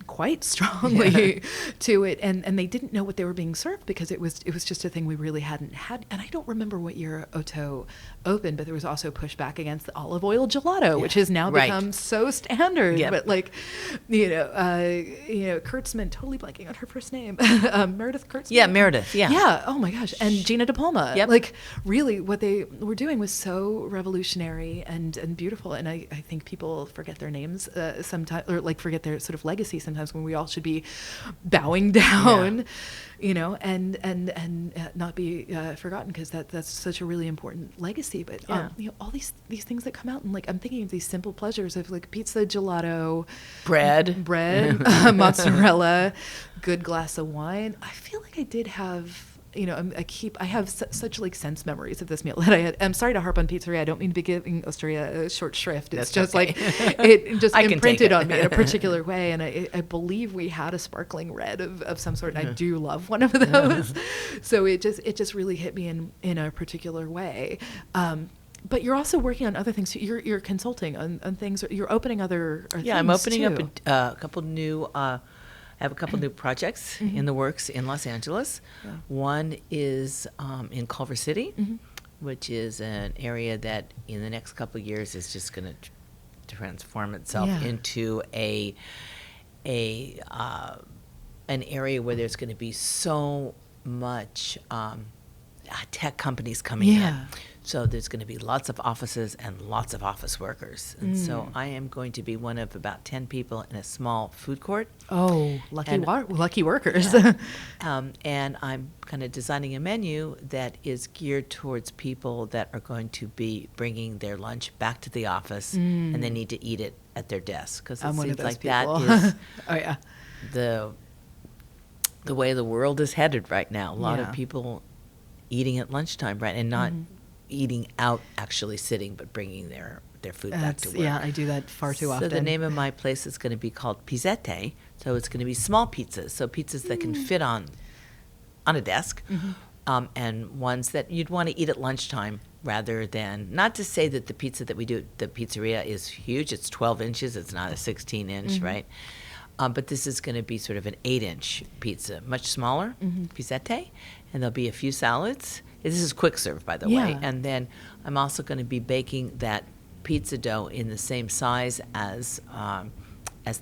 quite strongly to it, and they didn't know what they were being served, because it was just a thing we really hadn't had. And I don't remember what year Otto opened, but there was also pushback against the olive oil gelato, which has now become so standard. But Kurtzman, totally blanking on her first name, Meredith Kurtzman. Yeah, Meredith. Yeah. Yeah. Oh my gosh. And Gina De Palma. Yep. Like, really, what they were doing was so revolutionary and beautiful. And I think people forget their names sometimes, or like forget their sort of legacy sometimes, when we all should be bowing down, and not be forgotten, because that's such a really important legacy. But all these things that come out, and like I'm thinking of these simple pleasures of like pizza, gelato, bread, mozzarella, good glass of wine. I feel like I did have. I have such like sense memories of this meal that I had. I'm sorry to harp on pizzeria. I don't mean to be giving Osteria a short shrift. It's just like it just imprinted on me in a particular way. And I believe we had a sparkling red of some sort. And I do love one of those. So it just really hit me in a particular way. But you're also working on other things. You're consulting on things. You're opening other things. Yeah, I'm opening up a couple new. I have a couple new projects in the works in Los Angeles. Yeah. One is in Culver City, which is an area that in the next couple of years is just going to transform itself into an area where there's going to be so much tech companies coming in. So there's going to be lots of offices and lots of office workers. And so I am going to be one of about 10 people in a small food court. Oh, lucky workers. Yeah. And I'm kind of designing a menu that is geared towards people that are going to be bringing their lunch back to the office, and they need to eat it at their desk. Because it seems like people. That is the way the world is headed right now. A lot of people eating at lunchtime, right, and not eating out, actually sitting, but bringing their food back to work. Yeah, I do that far too often. So the name of my place is going to be called Pizzette. So it's going to be small pizzas, so pizzas that can fit on a desk, and ones that you'd want to eat at lunchtime rather than, not to say that the pizza that we do at the pizzeria is huge. It's 12 inches. It's not a 16-inch, right? But this is going to be sort of an 8-inch pizza, much smaller, pizzette, and there'll be a few salads. This is quick serve, by the way. And then I'm also going to be baking that pizza dough in the same size as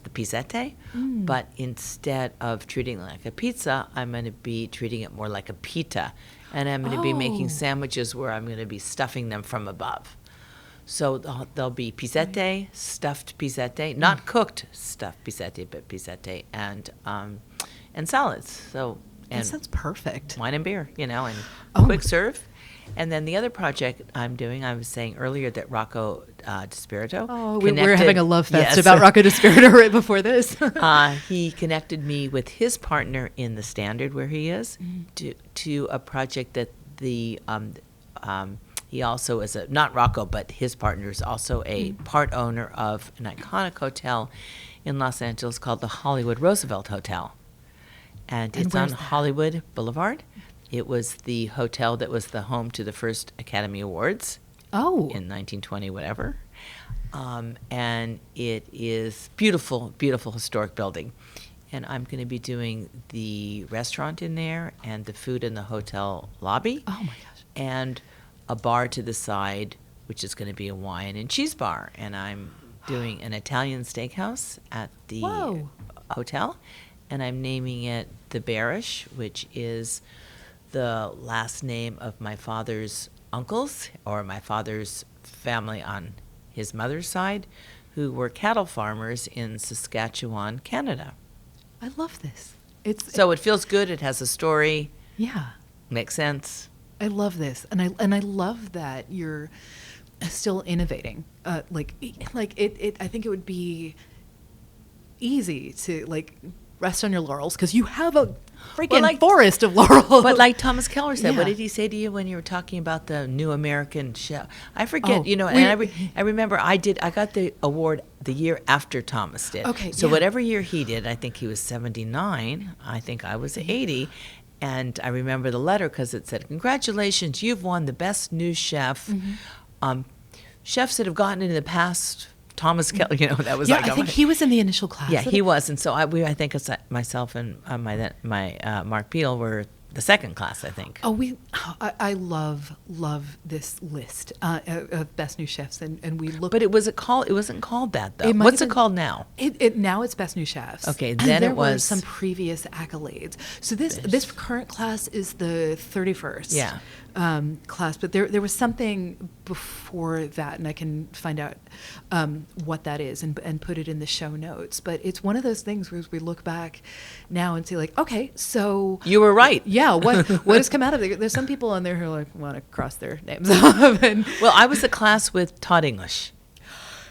the pizzette, but instead of treating it like a pizza, I'm going to be treating it more like a pita, and I'm going to be making sandwiches where I'm going to be stuffing them from above. So there'll be pizzette, stuffed pizzette, not cooked stuffed pizzette, but pizzette, and salads. So and that sounds perfect. Wine and beer, and quick serve. And then the other project I'm doing, I was saying earlier that Rocco DiSpirito. Oh, we were having a love fest about Rocco DiSpirito right before this. He connected me with his partner in the Standard, where he is, to a project that he also is not Rocco, but his partner is also a part owner of an iconic hotel in Los Angeles called the Hollywood Roosevelt Hotel. And it's on Hollywood Boulevard. It was the hotel that was the home to the first Academy Awards in 1920, whatever. And it is beautiful, beautiful historic building. And I'm going to be doing the restaurant in there and the food in the hotel lobby. Oh, my gosh. And a bar to the side, which is going to be a wine and cheese bar. And I'm doing an Italian steakhouse at the hotel. And I'm naming it the Barish, which is the last name of my father's uncles, or my father's family on his mother's side, who were cattle farmers in Saskatchewan, Canada. I love this. So it feels good. It has a story. Yeah. Makes sense. I love this. And I love that you're still innovating. I think it would be easy to rest on your laurels because you have a freaking forest of laurels. But like Thomas Keller said, what did he say to you when you were talking about the new American chef? I forget, I remember I got the award the year after Thomas did. Okay. So whatever year he did, I think he was 79. I think I was 80. And I remember the letter because it said, "Congratulations, you've won the best new chef." Chefs that have gotten it in the past, Thomas Keller, that was I think he was in the initial class. Yeah, he was, and so I think it's myself and my Mark Peel were the second class, I think. I love this list of best new chefs, and we look. But it wasn't called that though. What's it called now? Now it's best new chefs. Okay, then there it was were some previous accolades. So this current class is the 31st. Yeah. Class, but there was something before that, and I can find out what that is and put it in the show notes. But it's one of those things where we look back now and say okay, so you were right. Yeah, what has come out of it? There's some people on there who want to cross their names off. Well, I was a class with Todd English.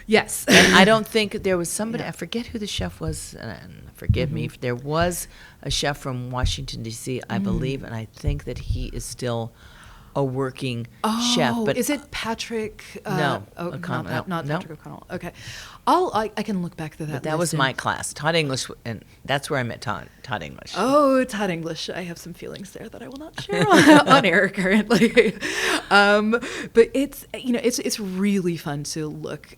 Yes. And I don't think there was somebody, I forget who the chef was, and forgive me, there was a chef from Washington, D.C., I believe, and I think that he is still a working chef. But is it Patrick? No, O'Connell. Not Patrick O'Connell. Okay, I can look back to that. But that was my class, Todd English, and that's where I met Todd English. Oh, Todd English! I have some feelings there that I will not share on air currently. But it's really fun to look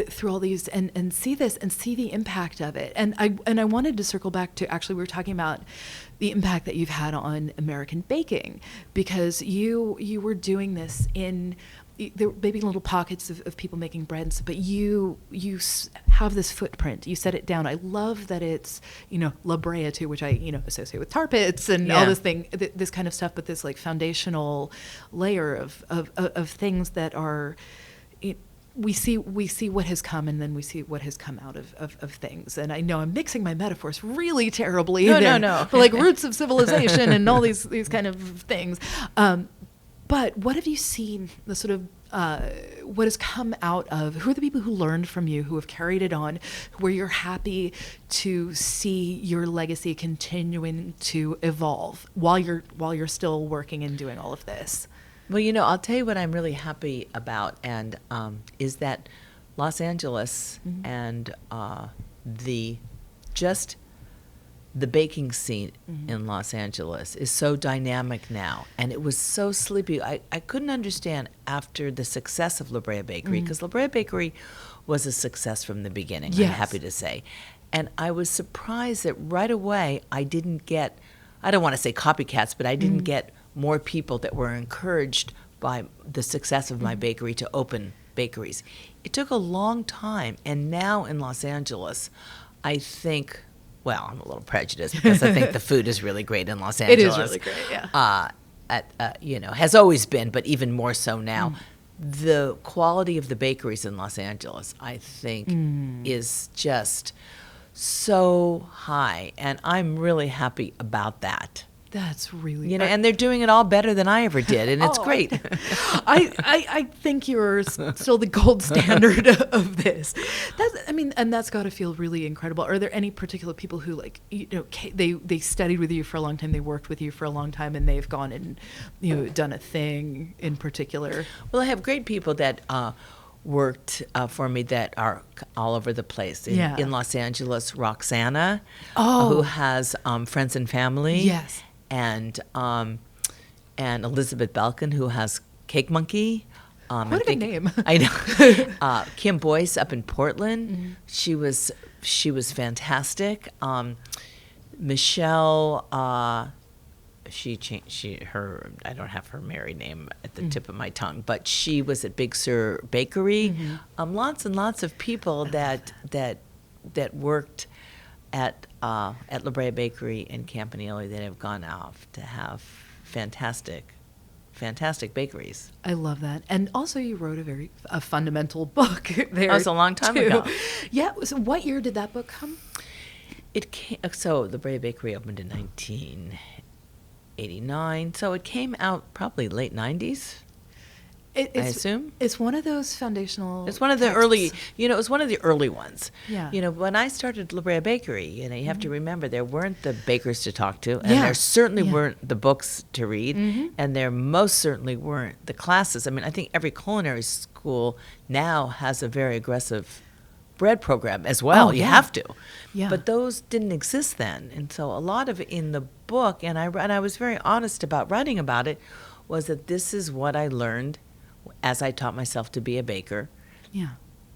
through all these and see this and see the impact of it. And I wanted to circle back to, actually, we were talking about the impact that you've had on American baking, because you were doing this in, there may be little pockets of people making bread and stuff, but you have this footprint. You set it down. I love that it's, La Brea too, which I, associate with tar pits and all this kind of stuff, but this foundational layer of things that are, we see what has come, and then we see what has come out of things. And I know I'm mixing my metaphors really terribly. No. Like roots of civilization and all these kind of things. But what have you seen, the sort of, what has come out of, who are the people who learned from you, who have carried it on, where you're happy to see your legacy continuing to evolve while you're still working and doing all of this? Well, I'll tell you what I'm really happy about, and is that Los Angeles and the baking scene in Los Angeles is so dynamic now, and it was so sleepy. I couldn't understand after the success of La Brea Bakery, because La Brea Bakery was a success from the beginning, Yes. I'm happy to say. And I was surprised that right away I didn't get, I don't want to say copycats, but I didn't get more people that were encouraged by the success of my bakery to open bakeries. It took a long time, and now in Los Angeles, I think, well, I'm a little prejudiced because I think the food is really great in Los Angeles. It is really great, yeah. Has always been, but even more so now. The quality of the bakeries in Los Angeles, I think, is just so high, and I'm really happy about that. That's really And they're doing it all better than I ever did, and it's great. I think you're still the gold standard of this. And that's got to feel really incredible. Are there any particular people who they studied with you for a long time, they worked with you for a long time, and they've gone and done a thing in particular? Well, I have great people that worked for me that are all over the place. In Los Angeles, Roxana, who has Friends and Family. Yes. And Elizabeth Belkin, who has Cake Monkey. What a good name. I know. Kim Boyce up in Portland. She was fantastic. Michelle, I don't have her married name at the tip of my tongue, but she was at Big Sur Bakery. Lots and lots of people that worked at La Brea Bakery in Campanile that have gone off to have fantastic bakeries. I love that. And also you wrote a fundamental book there. That was a long time ago. Yeah. So what year did that book come? So La Brea Bakery opened in 1989. So it came out probably late 90s. I assume it's one of those foundational. It's one of the texts. early. It was one of the early ones. Yeah. When I started La Brea Bakery, you have to remember there weren't the bakers to talk to, and there certainly weren't the books to read, and there most certainly weren't the classes. I mean, I think every culinary school now has a very aggressive bread program as well. Oh, you yeah. have to. Yeah. But those didn't exist then, and so a lot of it in the book, and I was very honest about writing about it, was that this is what I learned as I taught myself to be a baker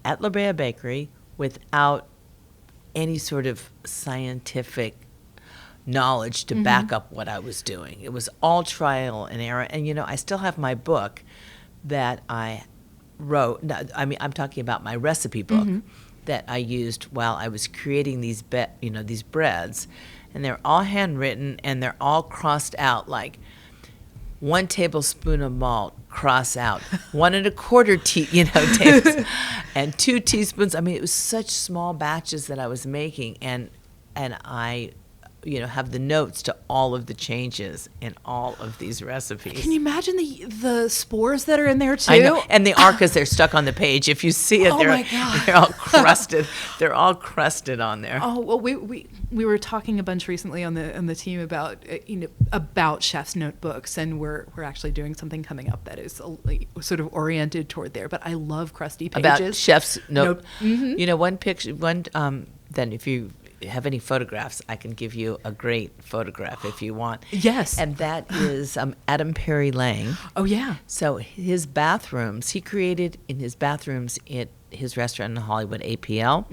at La Brea Bakery without any sort of scientific knowledge to back up what I was doing. It was all trial and error. And, I still have my book that I wrote. I'm talking about my recipe book that I used while I was creating these breads. And they're all handwritten, and they're all crossed out like 1 tablespoon of malt, cross out 1 1/4 tablespoons, and 2 teaspoons. I mean, it was such small batches that I was making, and I have the notes to all of the changes in all of these recipes. Can you imagine the spores that are in there too? I know, and they are, because they're stuck on the page. If you see it, my God. they're all crusted. They're all crusted on there. Oh well, we were talking a bunch recently on the team about about chefs' notebooks, and we're actually doing something coming up that is sort of oriented toward there. But I love crusty pages About chefs' note. Mm-hmm. One picture. Then if you have any photographs, I can give you a great photograph if you want. Yes. And that is Adam Perry Lang. Oh, yeah. So his bathrooms, he created in his bathrooms at his restaurant in Hollywood, APL,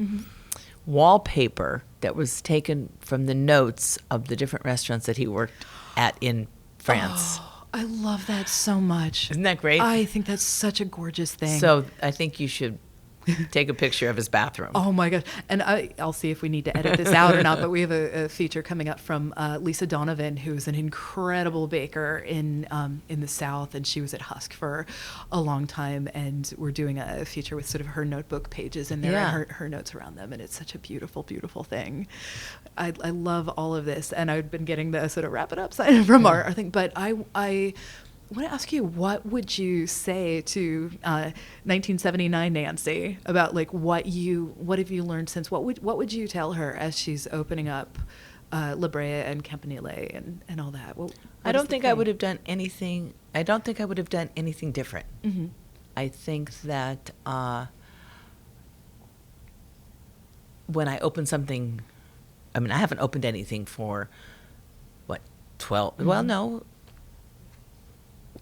wallpaper that was taken from the notes of the different restaurants that he worked at in France. Oh, I love that so much. Isn't that great? I think that's such a gorgeous thing. So I think you should take a picture of his bathroom. Oh my gosh. And I'll see if we need to edit this out or not, but we have a feature coming up from Lisa Donovan, who's an incredible baker in the South, and she was at Husk for a long time, and we're doing a feature with sort of her notebook pages in there and her notes around them, and it's such a beautiful, beautiful thing. I love all of this, and I've been getting the sort of wrap it up sign from our thing, but I want to ask you, what would you say to 1979 Nancy about what have you learned since? What would you tell her as she's opening up La Brea and Campanile and all that? I don't think I would have done anything I don't think I would have done anything different. Mm-hmm. I think that when I open something, I mean, I haven't opened anything for, 12? Mm-hmm. Well, no.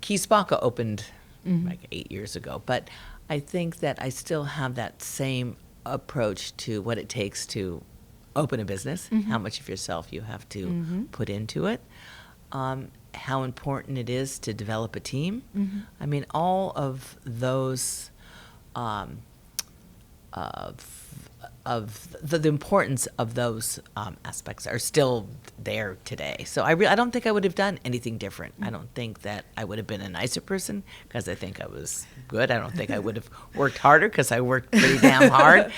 Spago opened Mm-hmm. like 8 years ago. But I think that I still have that same approach to what it takes to open a business, Mm-hmm. how much of yourself you have to Mm-hmm. put into it, how important it is to develop a team. Mm-hmm. I mean, all of those, of the importance of those aspects are still there today. So I don't think I would have done anything different. I don't think that I would have been a nicer person because I think I was good. I don't think I would have worked harder because I worked pretty damn hard.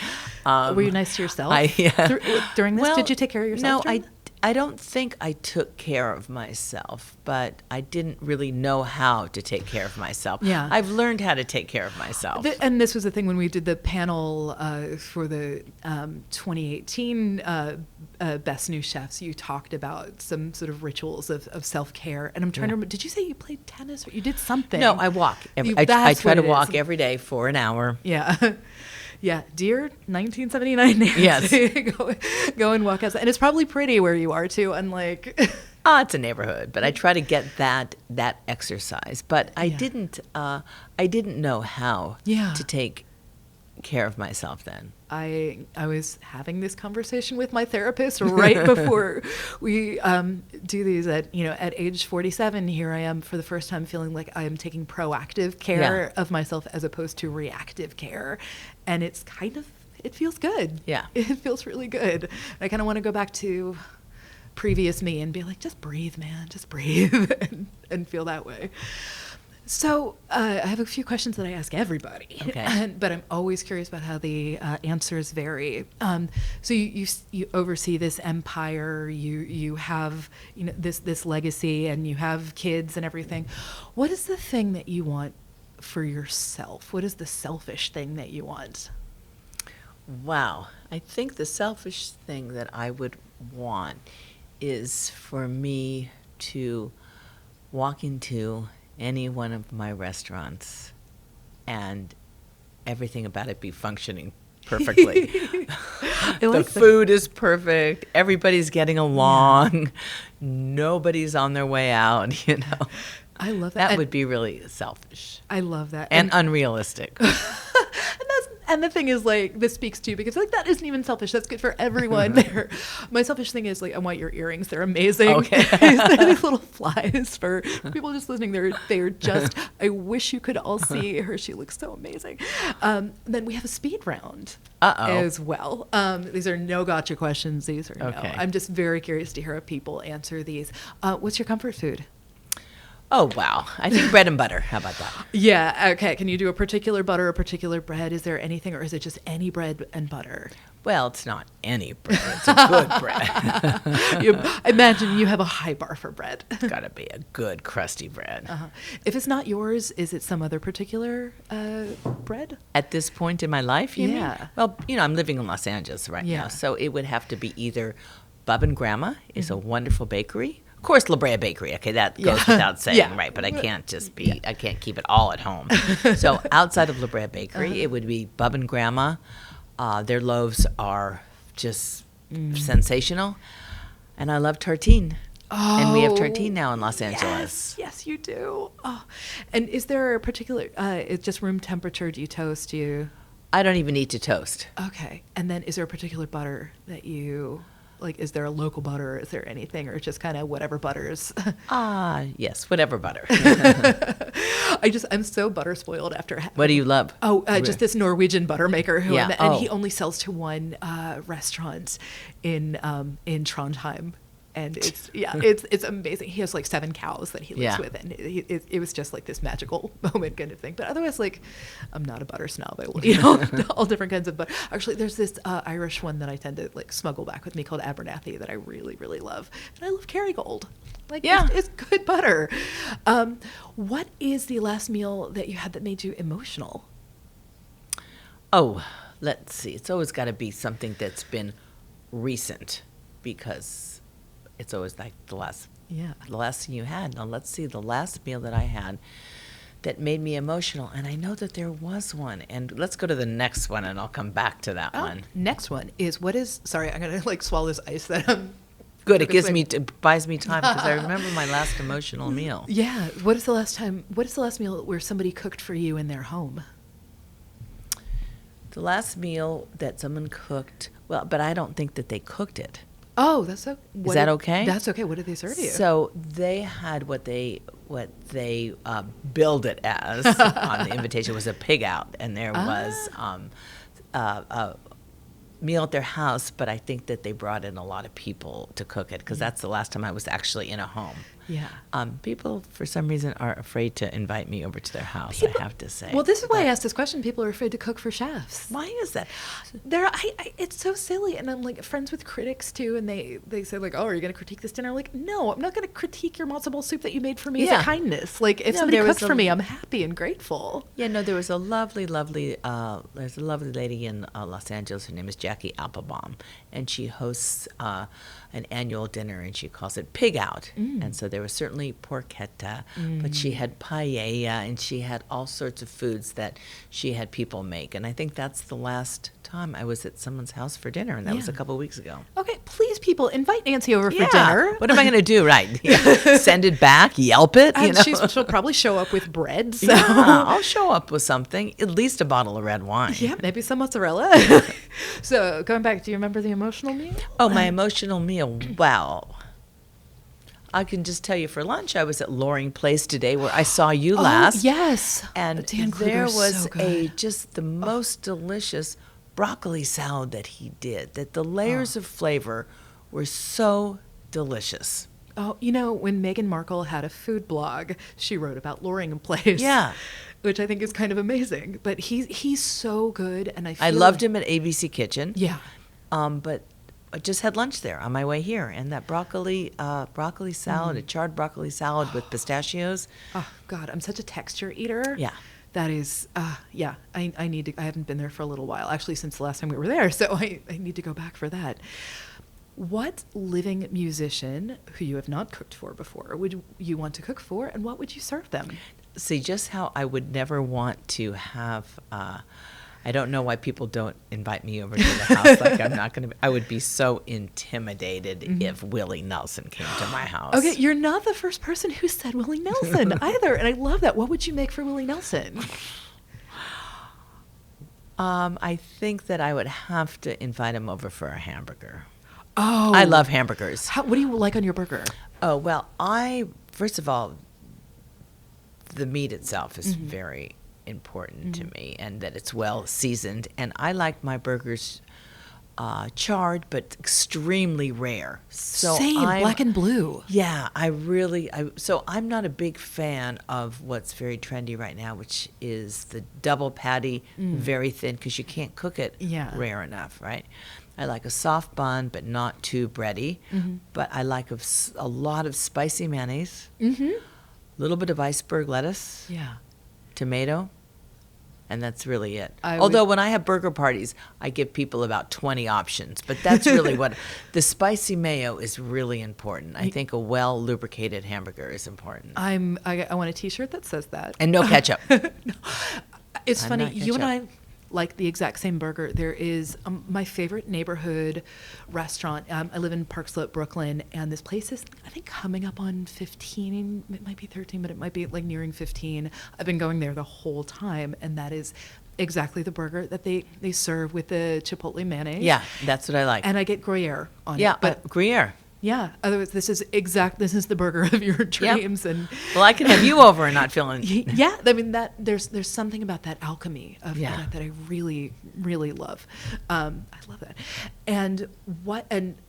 Were you nice to yourself Yeah. during this? Well, Did you take care of yourself? No, I don't think I took care of myself, but I didn't really know how to take care of myself. Yeah. I've learned how to take care of myself. And this was the thing when we did the panel for the 2018 Best New Chefs. You talked about some sort of rituals of self-care. And I'm trying to remember, did you say you played tennis or you did something? No, I walk. I try to walk every day for an hour. Yeah. Yeah, dear 1979 Nancy. Yes. Go and walk outside. And it's probably pretty where you are, too, unlike... It's a neighborhood, but I try to get that exercise. But I didn't know how to take care of myself then. I was having this conversation with my therapist right before we do these at age 47. Here I am for the first time feeling like I am taking proactive care of myself as opposed to reactive care. And it feels good. Yeah. It feels really good. I kind of want to go back to previous me and be like, just breathe, man, just breathe and feel that way. So I have a few questions that I ask everybody, but I'm always curious about how the answers vary. So you oversee this empire, you have this legacy, and you have kids and everything. What is the thing that you want for yourself? What is the selfish thing that you want? Wow, I think the selfish thing that I would want is for me to walk into any one of my restaurants and everything about it be functioning perfectly. The food is perfect. Everybody's getting along. Yeah. Nobody's on their way out, I love that. That would be really selfish. I love that. And unrealistic. And the thing is, like, this speaks to you because, like, that isn't even selfish. That's good for everyone there. My selfish thing is, like, I want your earrings. They're amazing. Okay. They're these little flies for people just listening. They're just, I wish you could all see her. She looks so amazing. Then we have a speed round as well. These are no gotcha questions. These are no. I'm just very curious to hear how people answer these. What's your comfort food? Oh, wow. I think bread and butter. How about that? Yeah. Okay. Can you do a particular butter, a particular bread? Is there anything, or is it just any bread and butter? Well, it's not any bread. It's a good bread. I imagine you have a high bar for bread. It's got to be a good, crusty bread. If it's not yours, is it some other particular bread? At this point in my life, you mean? Well, I'm living in Los Angeles right now, so it would have to be either Bub and Grandma is a wonderful bakery. Of course, Brea Bakery. Okay, that goes without saying, right? But I can't just I can't keep it all at home. So outside of Brea Bakery, it would be Bub and Grandma. Their loaves are just sensational. And I love tartine. And we have tartine now in Los Angeles. Yes, you do. Oh. And is there a particular, it's just room temperature? Do you toast? I don't even need to toast. Okay. And then is there a particular butter that you... Like, is there a local butter? Is there anything, or just kind of whatever butters? Yes, whatever butter. I'm so butter spoiled after. What do you love? Just this Norwegian butter maker who, and he only sells to one restaurant in Trondheim. And it's amazing. He has like 7 cows that he lives with, and it was just like this magical moment kind of thing. But otherwise, like, I'm not a butter snob. I will, all different kinds of butter. Actually, there's this Irish one that I tend to like smuggle back with me called Abernathy that I really, really love, and I love Kerrygold. Like, it's good butter. What is the last meal that you had that made you emotional? Oh, let's see. It's always got to be something that's been recent because it's always like the last Yeah. The last thing you had. Now, let's see, the last meal that I had that made me emotional, and I know that there was one. And let's go to the next one, and I'll come back to that one. Next one is, sorry, I'm going to like swallow this ice that Good, it buys me time because I remember my last emotional meal. Yeah. What is the last meal where somebody cooked for you in their home? The last meal that someone cooked, well, but I don't think that they cooked it. Oh, that's so. Is that okay? That's okay. What did they serve you? So they had what they billed it as on the invitation was a pig out, and there was a meal at their house. But I think that they brought in a lot of people to cook it because that's the last time I was actually in a home. Yeah. People, for some reason, are afraid to invite me over to their house, I have to say. Well, this is why I asked this question. People are afraid to cook for chefs. Why is that? It's so silly. And I'm like friends with critics, too, and they say, like, oh, are you going to critique this dinner? I'm like, no, I'm not going to critique your matzo ball soup that you made for me as a kindness. Like, if somebody cooks for me, I'm happy and grateful. Yeah, no, there was a lovely there's a lovely lady in Los Angeles. Her name is Jackie Applebaum, and she hosts an annual dinner, and she calls it Pig Out. And so there was certainly porchetta, but she had paella, and she had all sorts of foods that she had people make. And I think that's the last time I was at someone's house for dinner, and that was a couple of weeks ago. Okay, please, people, invite Nancy over for dinner. What am I going to do, right? Send it back, Yelp it? And she'll probably show up with bread. So. Yeah, I'll show up with something, at least a bottle of red wine. Yeah, maybe some mozzarella. So going back, do you remember the emotional meal? Oh, my emotional meal. Wow. I can just tell you for lunch, I was at Loring Place today where I saw you last. Yes. And there was just the most delicious broccoli salad that he did, that the layers of flavor were so delicious. Oh, when Meghan Markle had a food blog, she wrote about Loring Place. Yeah. Which I think is kind of amazing. But he's so good, and I loved him at ABC Kitchen. Yeah. But I just had lunch there on my way here, and that broccoli salad, a charred broccoli salad with pistachios. Oh God, I'm such a texture eater. Yeah. That is, I need to. I haven't been there for a little while, actually, since the last time we were there. So I need to go back for that. What living musician who you have not cooked for before would you want to cook for, and what would you serve them? See, just how I would never want to have. I don't know why people don't invite me over to the house. Like I'm not going to. I would be so intimidated if Willie Nelson came to my house. Okay, you're not the first person who said Willie Nelson either, and I love that. What would you make for Willie Nelson? I think that I would have to invite him over for a hamburger. Oh, I love hamburgers. What do you like on your burger? Oh well, first of all, the meat itself is very important to me, and that it's well seasoned, and I like my burgers charred but extremely rare. So Same, black and blue. Yeah, so I'm not a big fan of what's very trendy right now, which is the double patty, very thin, because you can't cook it rare enough, right? I like a soft bun, but not too bready. But I like a lot of spicy mayonnaise, a little bit of iceberg lettuce, tomato, and that's really it. Although when I have burger parties, I give people about 20 options. But that's really what the spicy mayo is really important. I think a well-lubricated hamburger is important. I want a T-shirt that says that. And no ketchup. It's funny. You and I like the exact same burger. There is my favorite neighborhood restaurant. I live in Park Slope, Brooklyn, and this place is, I think, coming up on 15. It might be 13, but it might be like nearing 15. I've been going there the whole time, and that is exactly the burger that they serve with the chipotle mayonnaise. Yeah, that's what I like. And I get Gruyere on it. Yeah, but Gruyere. Yeah. Otherwise, this is the burger of your dreams. Yep. And well, I can have you over and not feeling. Yeah. I mean, that there's something about that alchemy of that I really, really love. I love that. And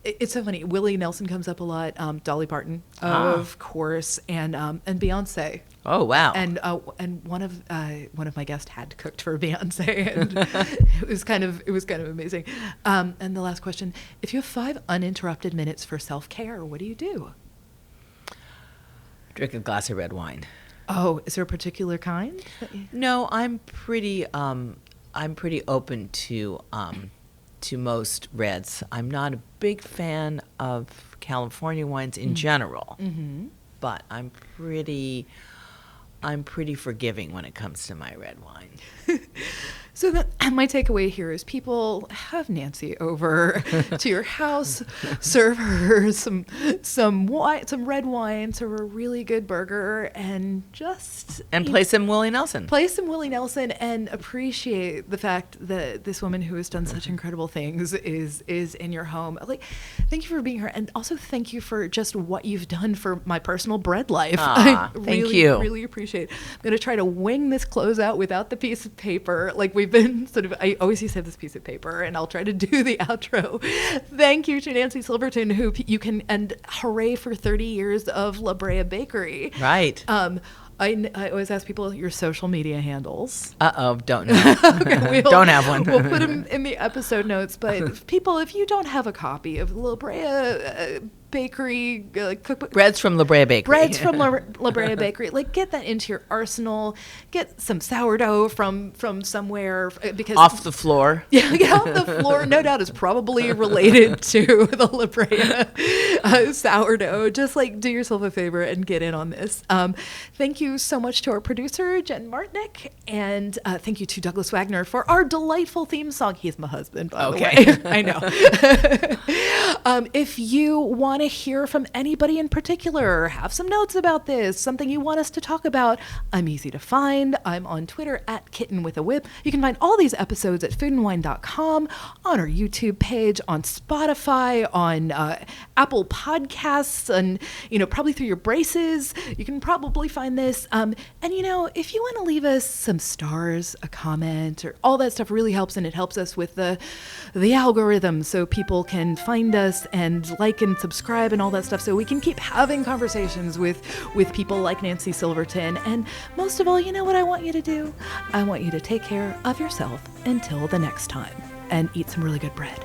it's so funny. Willie Nelson comes up a lot. Dolly Parton, of course, and Beyonce. Oh wow! And one of my guests had cooked for Beyonce, and it was kind of amazing. And the last question: if you have 5 uninterrupted minutes for self-care, what do you do? Drink a glass of red wine. Oh, is there a particular kind? No, I'm pretty open to to most reds. I'm not a big fan of California wines in general, but I'm pretty forgiving when it comes to my red wine. So my takeaway here is people have Nancy over to your house, serve her some red wine, serve her a really good burger, and play some Willie Nelson. Play some Willie Nelson and appreciate the fact that this woman who has done such incredible things is in your home. Like, thank you for being here, and also thank you for just what you've done for my personal bread life. Thank you. Really appreciate it. I'm going to try to wing this close out without the piece of paper. Like, we've been I always used to have this piece of paper, and I'll try to do the outro. Thank you to Nancy Silverton, who you can, and hooray for 30 years of La Brea Bakery. Right. I always ask people your social media handles. Don't know. Okay, don't have one. We'll put them in the episode notes. But people, if you don't have a copy of La Brea Bakery cookbook, breads from La Brea Bakery. Breads from La Brea Bakery. Like, get that into your arsenal. Get some sourdough from somewhere, because off the floor. Yeah, get off the floor. No doubt is probably related to the La Brea sourdough. Just like do yourself a favor and get in on this. Thank you so much to our producer Jen Martnick, and thank you to Douglas Wagner for our delightful theme song. He's my husband, by the way. I know. If you want to hear from anybody in particular, have some notes about this, something you want us to talk about, I'm easy to find. I'm on Twitter at @kittenwithawhip. You can find all these episodes at foodandwine.com, on our YouTube page, on Spotify, on Apple Podcasts, and probably through your braces. You can probably find this. And if you want to leave us some stars, a comment, or all that stuff really helps, and it helps us with the algorithm, so people can find us and like and subscribe and all that stuff, so we can keep having conversations with people like Nancy Silverton. And most of all, you know what I want you to do? I want you to take care of yourself until the next time, and eat some really good bread.